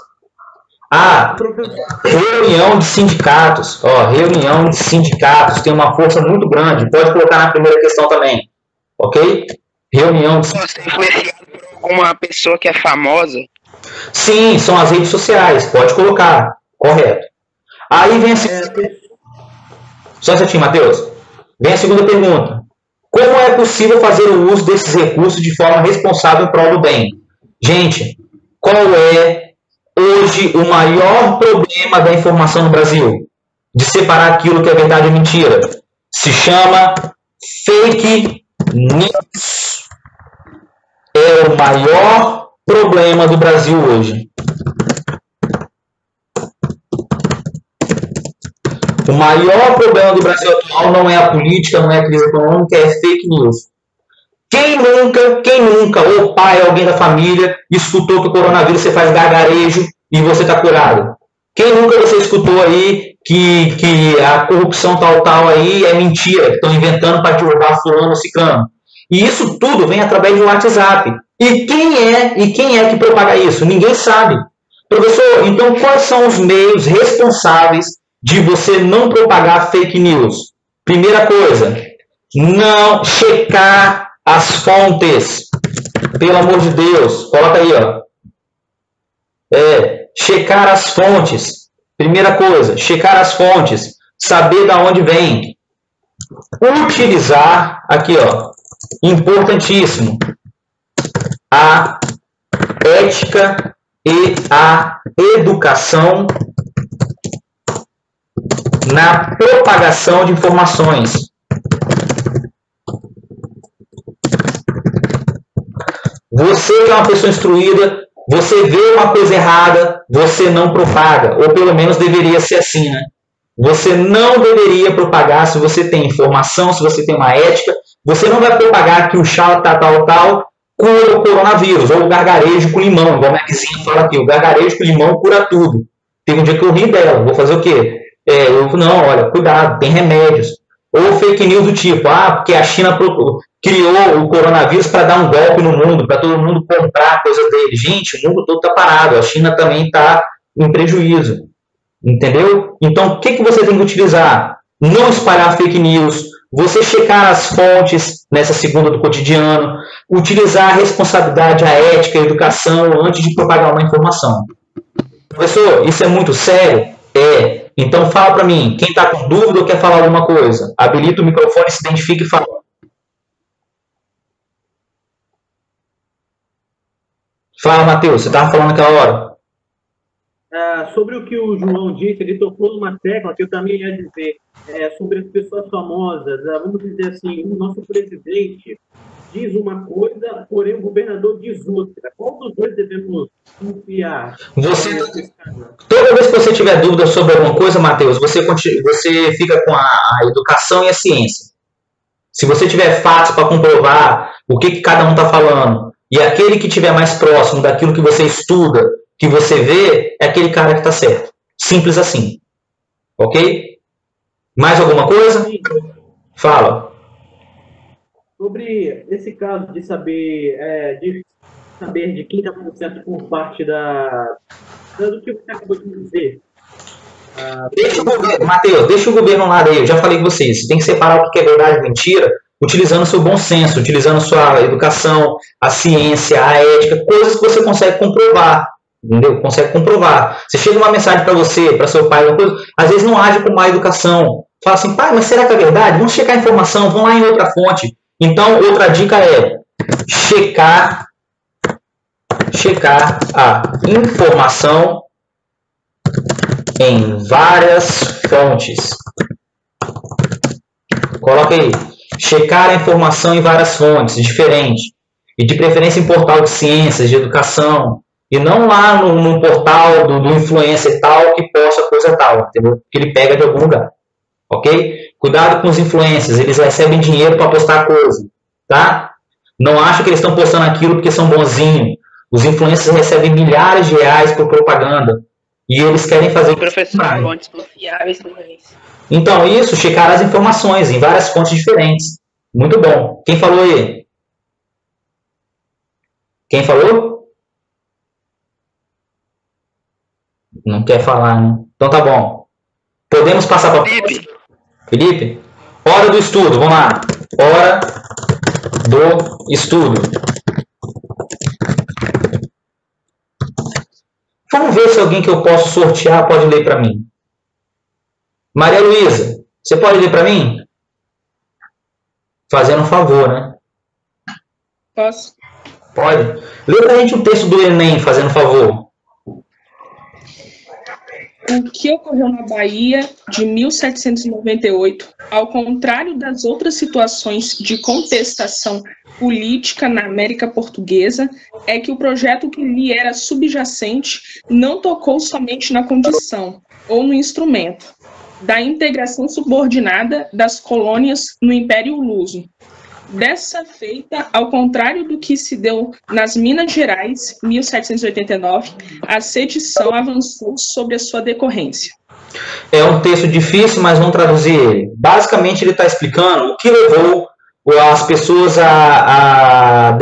Reunião de sindicatos. Reunião de sindicatos tem uma força muito grande. Pode colocar na primeira questão também. Ok? Reunião de sindicatos. Influenciado por alguma pessoa que é famosa? Sim, são as redes sociais. Pode colocar. Correto. Aí vem a segunda... Só um instantinho, Matheus. Vem a segunda pergunta. Como é possível fazer o uso desses recursos de forma responsável em prol do bem? Gente, qual é hoje o maior problema da informação no Brasil? De separar aquilo que é verdade e mentira. Se chama fake news. É o maior problema do Brasil hoje. O maior problema do Brasil atual não é a política, não é a crise econômica, é fake news. Quem nunca, ou pai, alguém da família, escutou que o coronavírus você faz gargarejo e você está curado? Quem nunca você escutou aí que a corrupção tal aí é mentira, que estão inventando para derrubar fulano ou ciclano? E isso tudo vem através do WhatsApp. E quem é que propaga isso? Ninguém sabe. Professor, então quais são os meios responsáveis de você não propagar fake news? Primeira coisa, não checar as fontes. Pelo amor de Deus, coloca aí, checar as fontes. Primeira coisa, checar as fontes, saber de onde vem. Utilizar, aqui, importantíssimo, a ética e a educação na propagação de informações. Você que é uma pessoa instruída, você vê uma coisa errada, você não propaga, ou pelo menos deveria ser assim, né? Você não deveria propagar se você tem informação, se você tem uma ética, você não vai propagar que o chá tal cura o coronavírus, ou o gargarejo com limão, igual a Maxine fala aqui, o gargarejo com limão cura tudo. Teve um dia que eu ri dela, vou fazer o quê? Não, olha, cuidado, tem remédios. Ou fake news do tipo, porque a China criou o coronavírus para dar um golpe no mundo, para todo mundo comprar coisas dele. Gente, o mundo todo está parado, a China também está em prejuízo. Entendeu? Então, o que você tem que utilizar? Não espalhar fake news, você checar as fontes nessa segunda do cotidiano, utilizar a responsabilidade, a ética, a educação antes de propagar uma informação. Professor, isso é muito sério? É. Então, fala para mim, quem está com dúvida ou quer falar alguma coisa? Habilita o microfone, se identifique e fala. Fala, Matheus, você estava falando naquela hora. Sobre o que o João disse, ele tocou numa tecla que eu também ia dizer, sobre as pessoas famosas. Vamos dizer assim, o nosso presidente diz uma coisa, porém o governador diz outra. Qual dos dois devemos confiar? Toda vez que você tiver dúvida sobre alguma coisa, Matheus, você fica com a educação e a ciência. Se você tiver fatos para comprovar o que cada um está falando, e aquele que estiver mais próximo daquilo que você estuda, que você vê, é aquele cara que está certo. Simples assim. Ok? Mais alguma coisa? Sim. Fala. Sobre esse caso de saber de quem está fazendo certo por parte do que você acabou de dizer. Deixa o governo, Matheus, deixa o governo lá aí. Eu já falei com vocês. Você tem que separar o que é verdade e mentira, utilizando o seu bom senso, utilizando sua educação, a ciência, a ética, coisas que você consegue comprovar. Entendeu? Consegue comprovar. Você chega uma mensagem para você, para seu pai, às vezes não age com má educação. Fala assim, pai, mas será que é verdade? Vamos checar a informação, vamos lá em outra fonte. Então, outra dica é checar a informação em várias fontes. Coloca aí. Checar a informação em várias fontes, diferentes. E de preferência em portal de ciências, de educação. E não lá no portal do influencer tal que posta coisa tal, entendeu? Que ele pega de algum lugar. Ok? Cuidado com os influencers, eles recebem dinheiro para postar coisa. Tá? Não acha que eles estão postando aquilo porque são bonzinhos. Os influencers recebem milhares de reais por propaganda. E eles querem fazer... Professor, fontes confiáveis também. Então, isso, checar as informações em várias fontes diferentes. Muito bom. Quem falou aí? Quem falou? Não quer falar, né? Então tá bom. Podemos passar para Felipe. Felipe? Hora do estudo, vamos lá. Hora do estudo. Vamos ver se alguém que eu posso sortear pode ler para mim. Maria Luísa, você pode ler para mim? Fazendo um favor, né? Posso? Pode. Lê para a gente o texto do Enem, fazendo um favor. O que ocorreu na Bahia de 1798, ao contrário das outras situações de contestação política na América Portuguesa, é que o projeto que lhe era subjacente não tocou somente na condição, ou no instrumento, da integração subordinada das colônias no Império Luso. Dessa feita, ao contrário do que se deu nas Minas Gerais, 1789, a sedição avançou sobre a sua decorrência. É um texto difícil, mas vamos traduzir ele. Basicamente, ele está explicando o que levou as pessoas a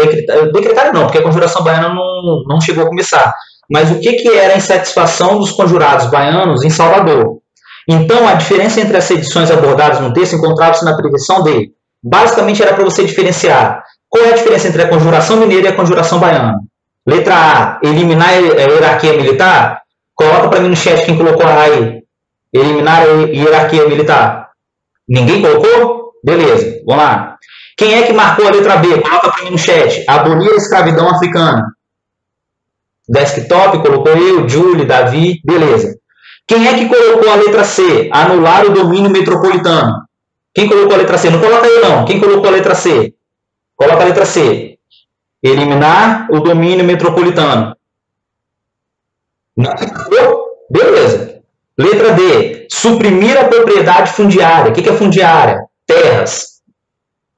decretar, não, porque a Conjuração Baiana não chegou a começar, mas o que era a insatisfação dos conjurados baianos em Salvador. Então, a diferença entre as sedições abordadas no texto encontrava-se na previsão dele. Basicamente era para você diferenciar. Qual é a diferença entre a conjuração mineira e a conjuração baiana? Letra A, eliminar a hierarquia militar? Coloca para mim no chat quem colocou aí. Eliminar a hierarquia militar. Ninguém colocou? Beleza, vamos lá. Quem é que marcou a letra B? Coloca para mim no chat. Abolir a escravidão africana. Desktop, colocou eu, Julie, Davi, beleza. Quem é que colocou a letra C? Anular o domínio metropolitano. Quem colocou a letra C? Não coloca eu não. Quem colocou a letra C? Coloca a letra C. Eliminar o domínio metropolitano. Não. Beleza. Letra D. Suprimir a propriedade fundiária. O que é fundiária? Terras.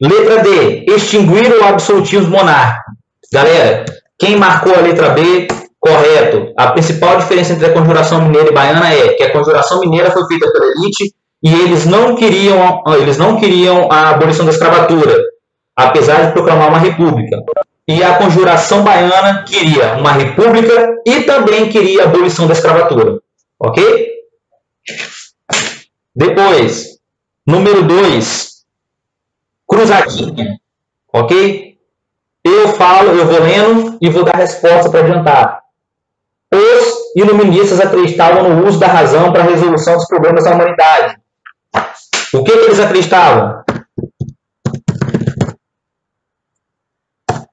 Letra D. Extinguir o absolutismo monárquico. Galera, quem marcou a letra B, correto. A principal diferença entre a conjuração mineira e baiana é que a conjuração mineira foi feita pela elite e eles não queriam a abolição da escravatura, apesar de proclamar uma república. E a conjuração baiana queria uma república e também queria a abolição da escravatura. Ok? Depois, número 2, cruzadinha. Ok? Eu vou lendo e vou dar resposta para adiantar. Os iluministas acreditavam no uso da razão para a resolução dos problemas da humanidade. O que eles acreditavam?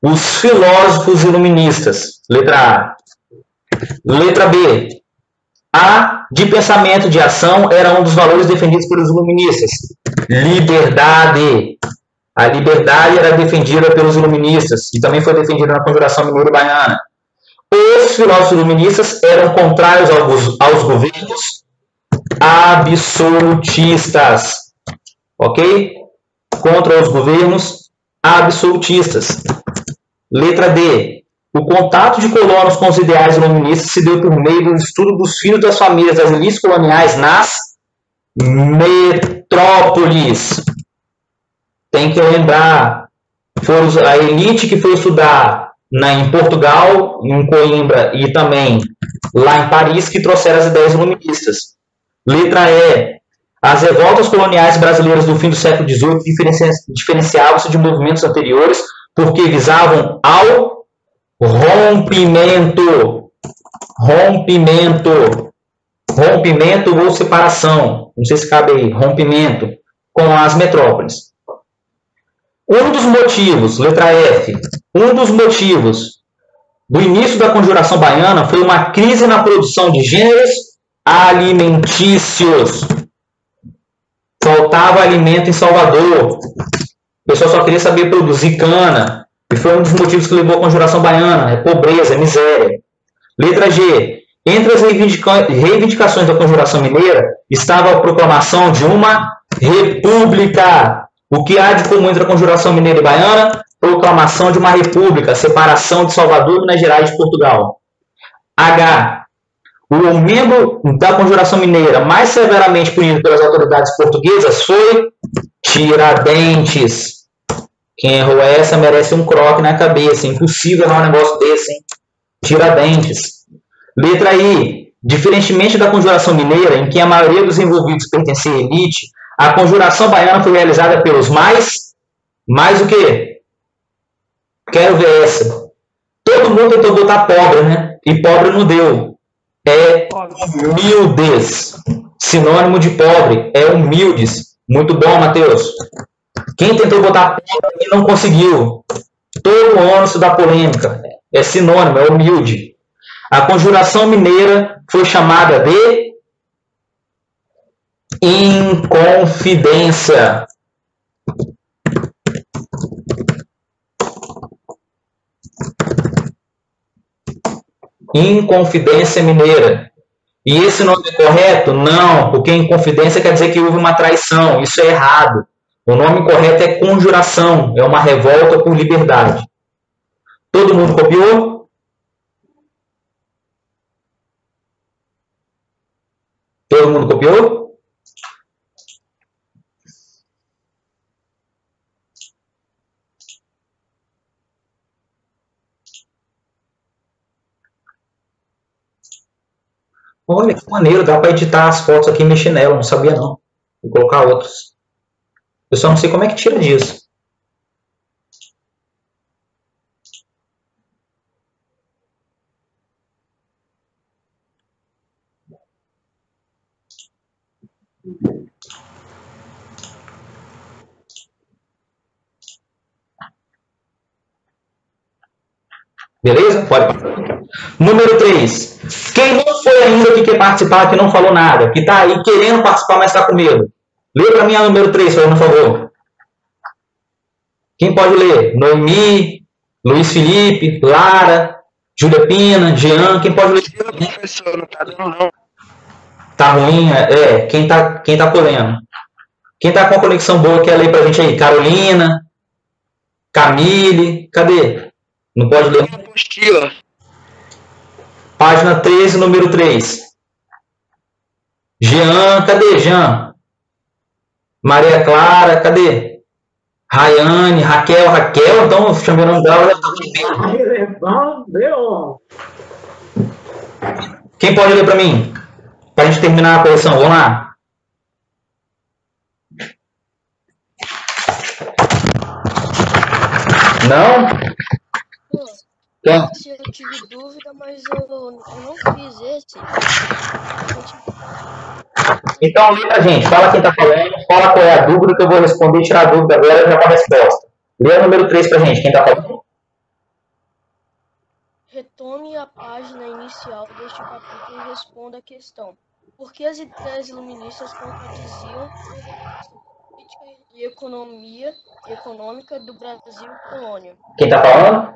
Os filósofos iluministas. Letra A. Letra B. A de pensamento de ação era um dos valores defendidos pelos iluministas. Liberdade. A liberdade era defendida pelos iluministas e também foi defendida na Conjuração Mineira e Baiana. Os filósofos iluministas eram contrários aos governos absolutistas. Ok? Contra os governos absolutistas. Letra D. O contato de colonos com os ideais iluministas se deu por meio do estudo dos filhos das famílias das elites coloniais nas metrópoles. Tem que lembrar, foi a elite que foi estudar em Portugal, em Coimbra e também lá em Paris que trouxeram as ideias iluministas. Letra E. As revoltas coloniais brasileiras do fim do século XVIII diferenciavam-se de movimentos anteriores porque visavam ao rompimento ou separação, não sei se cabe aí, rompimento com as metrópoles. Um dos motivos, letra F, um dos motivos do início da Conjuração Baiana foi uma crise na produção de gêneros alimentícios. Faltava alimento em Salvador. O pessoal só queria saber produzir cana. E foi um dos motivos que levou à Conjuração Baiana. É pobreza, é miséria. Letra G. Entre as reivindicações da Conjuração Mineira estava a proclamação de uma república. O que há de comum entre a Conjuração Mineira e Baiana? Proclamação de uma república, separação de Salvador, Minas Gerais e de Portugal. H. O membro da Conjuração Mineira mais severamente punido pelas autoridades portuguesas foi Tiradentes. Quem errou essa merece um croque na cabeça. Impossível errar um negócio desse, hein? Tiradentes. Letra I. Diferentemente da Conjuração Mineira, em que a maioria dos envolvidos pertencia à elite, a Conjuração Baiana foi realizada pelos mais o quê? Quero ver essa. Todo mundo tentou botar pobre, né? E pobre não deu. É humildes. Sinônimo de pobre é humildes. Muito bom, Matheus. Quem tentou botar pobre e não conseguiu. Todo o ônus da polêmica. É sinônimo, é humilde. A Conjuração Mineira foi chamada de Inconfidência. Inconfidência Mineira. E esse nome é correto? Não, porque Inconfidência quer dizer que houve uma traição. Isso é errado. O nome correto é conjuração. É uma revolta por liberdade. Todo mundo copiou? Todo mundo copiou? Olha que maneiro, dá para editar as fotos aqui e mexer nela, não sabia não. Vou colocar outras. Eu só não sei como é que tira disso. Beleza? Pode. Número 3. Quem não foi ainda que quer participar, que não falou nada, que está aí querendo participar, mas está com medo. Lê para mim a número 3, por favor. Quem pode ler? Noemi, Luiz Felipe, Lara, Júlia Pina, Jean. Quem pode ler? Professor, não tá dando não. Tá ruim? Quem tá podendo? Quem tá com a conexão boa quer ler pra gente aí? Carolina, Camille, cadê? Não pode ler? Apostila. Página 13, número 3. Jean, cadê Jean? Maria Clara, cadê? Rayane, Raquel, então eu chamei o nome dela. Quem pode ler pra mim? Pra gente terminar a coleção, vamos lá. Não? Eu tive dúvida, mas eu não fiz esse. Então, lê pra gente. Fala quem tá falando, fala qual é a dúvida que eu vou responder e tirar a dúvida agora já com a resposta. Lê o número 3 pra gente. Quem tá falando? Retome a página inicial deste capítulo e responda a questão. Por que as ideias iluministas contradiziam a política e economia econômica do Brasil colônia? Quem tá falando?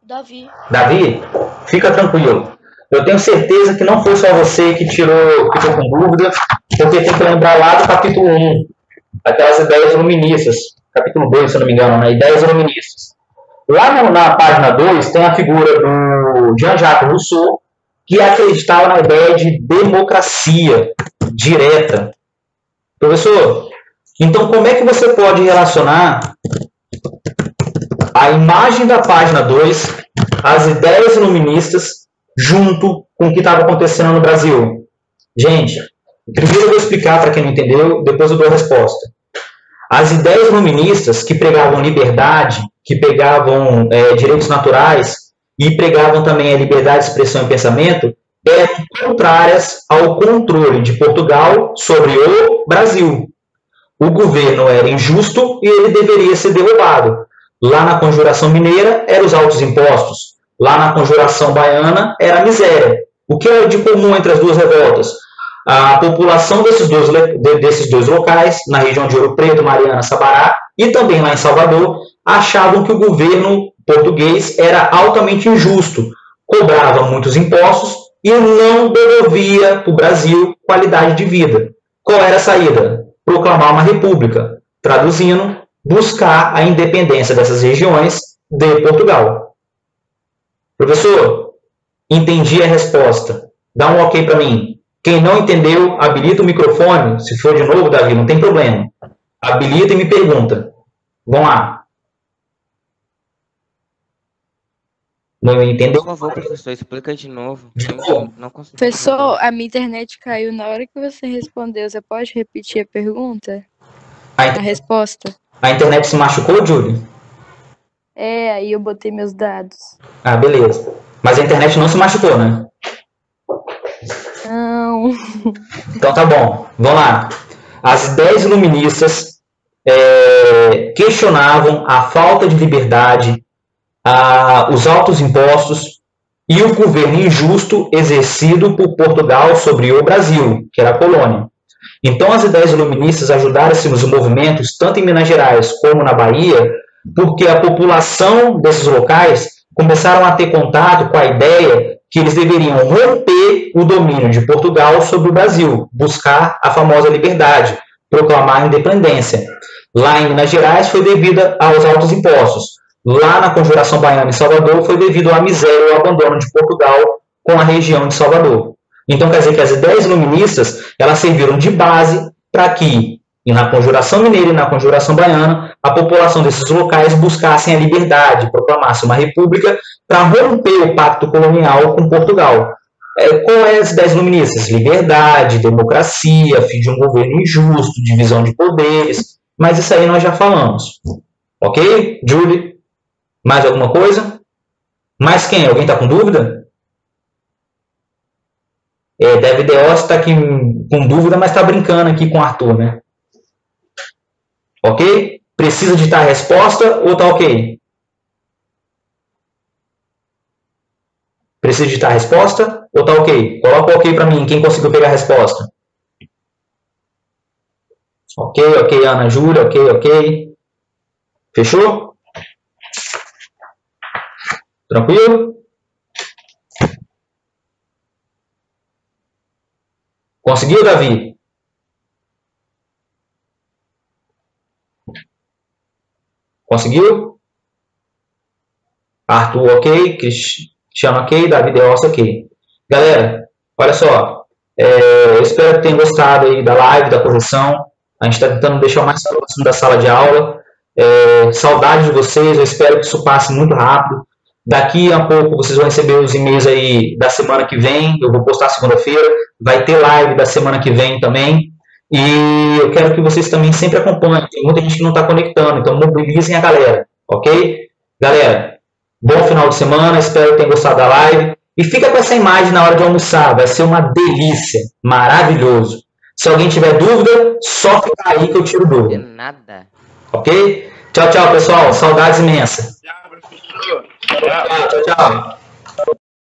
Davi. Davi, fica tranquilo. Eu tenho certeza que não foi só você que ficou com dúvida, porque tem que lembrar lá do capítulo 1, aquelas ideias iluministas. Capítulo 2, se eu não me engano, né? Ideias iluministas. Lá na página 2 tem a figura do Jean-Jacques Rousseau, que acreditava na ideia de democracia direta. Professor, então como é que você pode relacionar a imagem da página 2, as ideias iluministas, junto com o que estava acontecendo no Brasil? Gente, primeiro eu vou explicar para quem não entendeu, depois eu dou a resposta. As ideias iluministas que pregavam liberdade, que pregavam direitos naturais e pregavam também a liberdade de expressão e pensamento, eram contrárias ao controle de Portugal sobre o Brasil. O governo era injusto e ele deveria ser derrubado. Lá na Conjuração Mineira, eram os altos impostos. Lá na Conjuração Baiana, era a miséria. O que é de comum entre as duas revoltas? A população desses dois locais, na região de Ouro Preto, Mariana, Sabará, e também lá em Salvador, achavam que o governo português era altamente injusto, cobrava muitos impostos e não devolvia para o Brasil qualidade de vida. Qual era a saída? Proclamar uma república. Traduzindo, buscar a independência dessas regiões de Portugal. Professor, entendi a resposta. Dá um ok para mim. Quem não entendeu, habilita o microfone. Se for de novo, Davi, não tem problema. Habilita e me pergunta. Vamos lá. Não entendeu? Por favor, professor, explica de novo. Não consigo. Professor, a minha internet caiu na hora que você respondeu. Você pode repetir a pergunta? A resposta? A internet se machucou, Júlio? Aí eu botei meus dados. Ah, beleza. Mas a internet não se machucou, né? Não. Então tá bom. Vamos lá. As ideias iluministas questionavam a falta de liberdade, os altos impostos e o governo injusto exercido por Portugal sobre o Brasil, que era a colônia. Então, as ideias iluministas ajudaram-se nos movimentos, tanto em Minas Gerais como na Bahia, porque a população desses locais começaram a ter contato com a ideia que eles deveriam romper o domínio de Portugal sobre o Brasil, buscar a famosa liberdade, proclamar a independência. Lá em Minas Gerais foi devido aos altos impostos. Lá na Conjuração Baiana em Salvador foi devido à miséria e ao abandono de Portugal com a região de Salvador. Então, quer dizer que as ideias iluministas, elas serviram de base para que, na Conjuração Mineira e na Conjuração Baiana, a população desses locais buscassem a liberdade, proclamasse uma república para romper o pacto colonial com Portugal. Qual é as ideias iluministas? Liberdade, democracia, fim de um governo injusto, divisão de poderes, mas isso aí nós já falamos. Ok? Julie? Mais alguma coisa? Mais quem? Alguém está com dúvida? David Deos está aqui com dúvida, mas está brincando aqui com o Arthur, né? Ok? Precisa digitar a resposta ou está ok? Precisa digitar a resposta ou tá ok? Coloca o ok para mim, quem conseguiu pegar a resposta. Ok, ok, Ana Júlia, ok, ok. Fechou? Tranquilo? Conseguiu, Davi? Conseguiu? Arthur, ok. Cristiano, ok. Davi Deossa, ok. Galera, olha só. Eu espero que tenham gostado aí da live, da correção. A gente está tentando deixar o mais próximo da sala de aula. Saudade de vocês. Eu espero que isso passe muito rápido. Daqui a pouco vocês vão receber os e-mails aí da semana que vem. Eu vou postar segunda-feira. Vai ter live da semana que vem também. E eu quero que vocês também sempre acompanhem. Tem muita gente que não está conectando, então mobilizem a galera, ok? Galera, bom final de semana, espero que tenham gostado da live. E fica com essa imagem na hora de almoçar, vai ser uma delícia, maravilhoso. Se alguém tiver dúvida, só ficar aí que eu tiro dúvida. Nada. Ok? Tchau, tchau, pessoal. Saudades imensas. Tchau, professor. Tchau, tchau, tchau.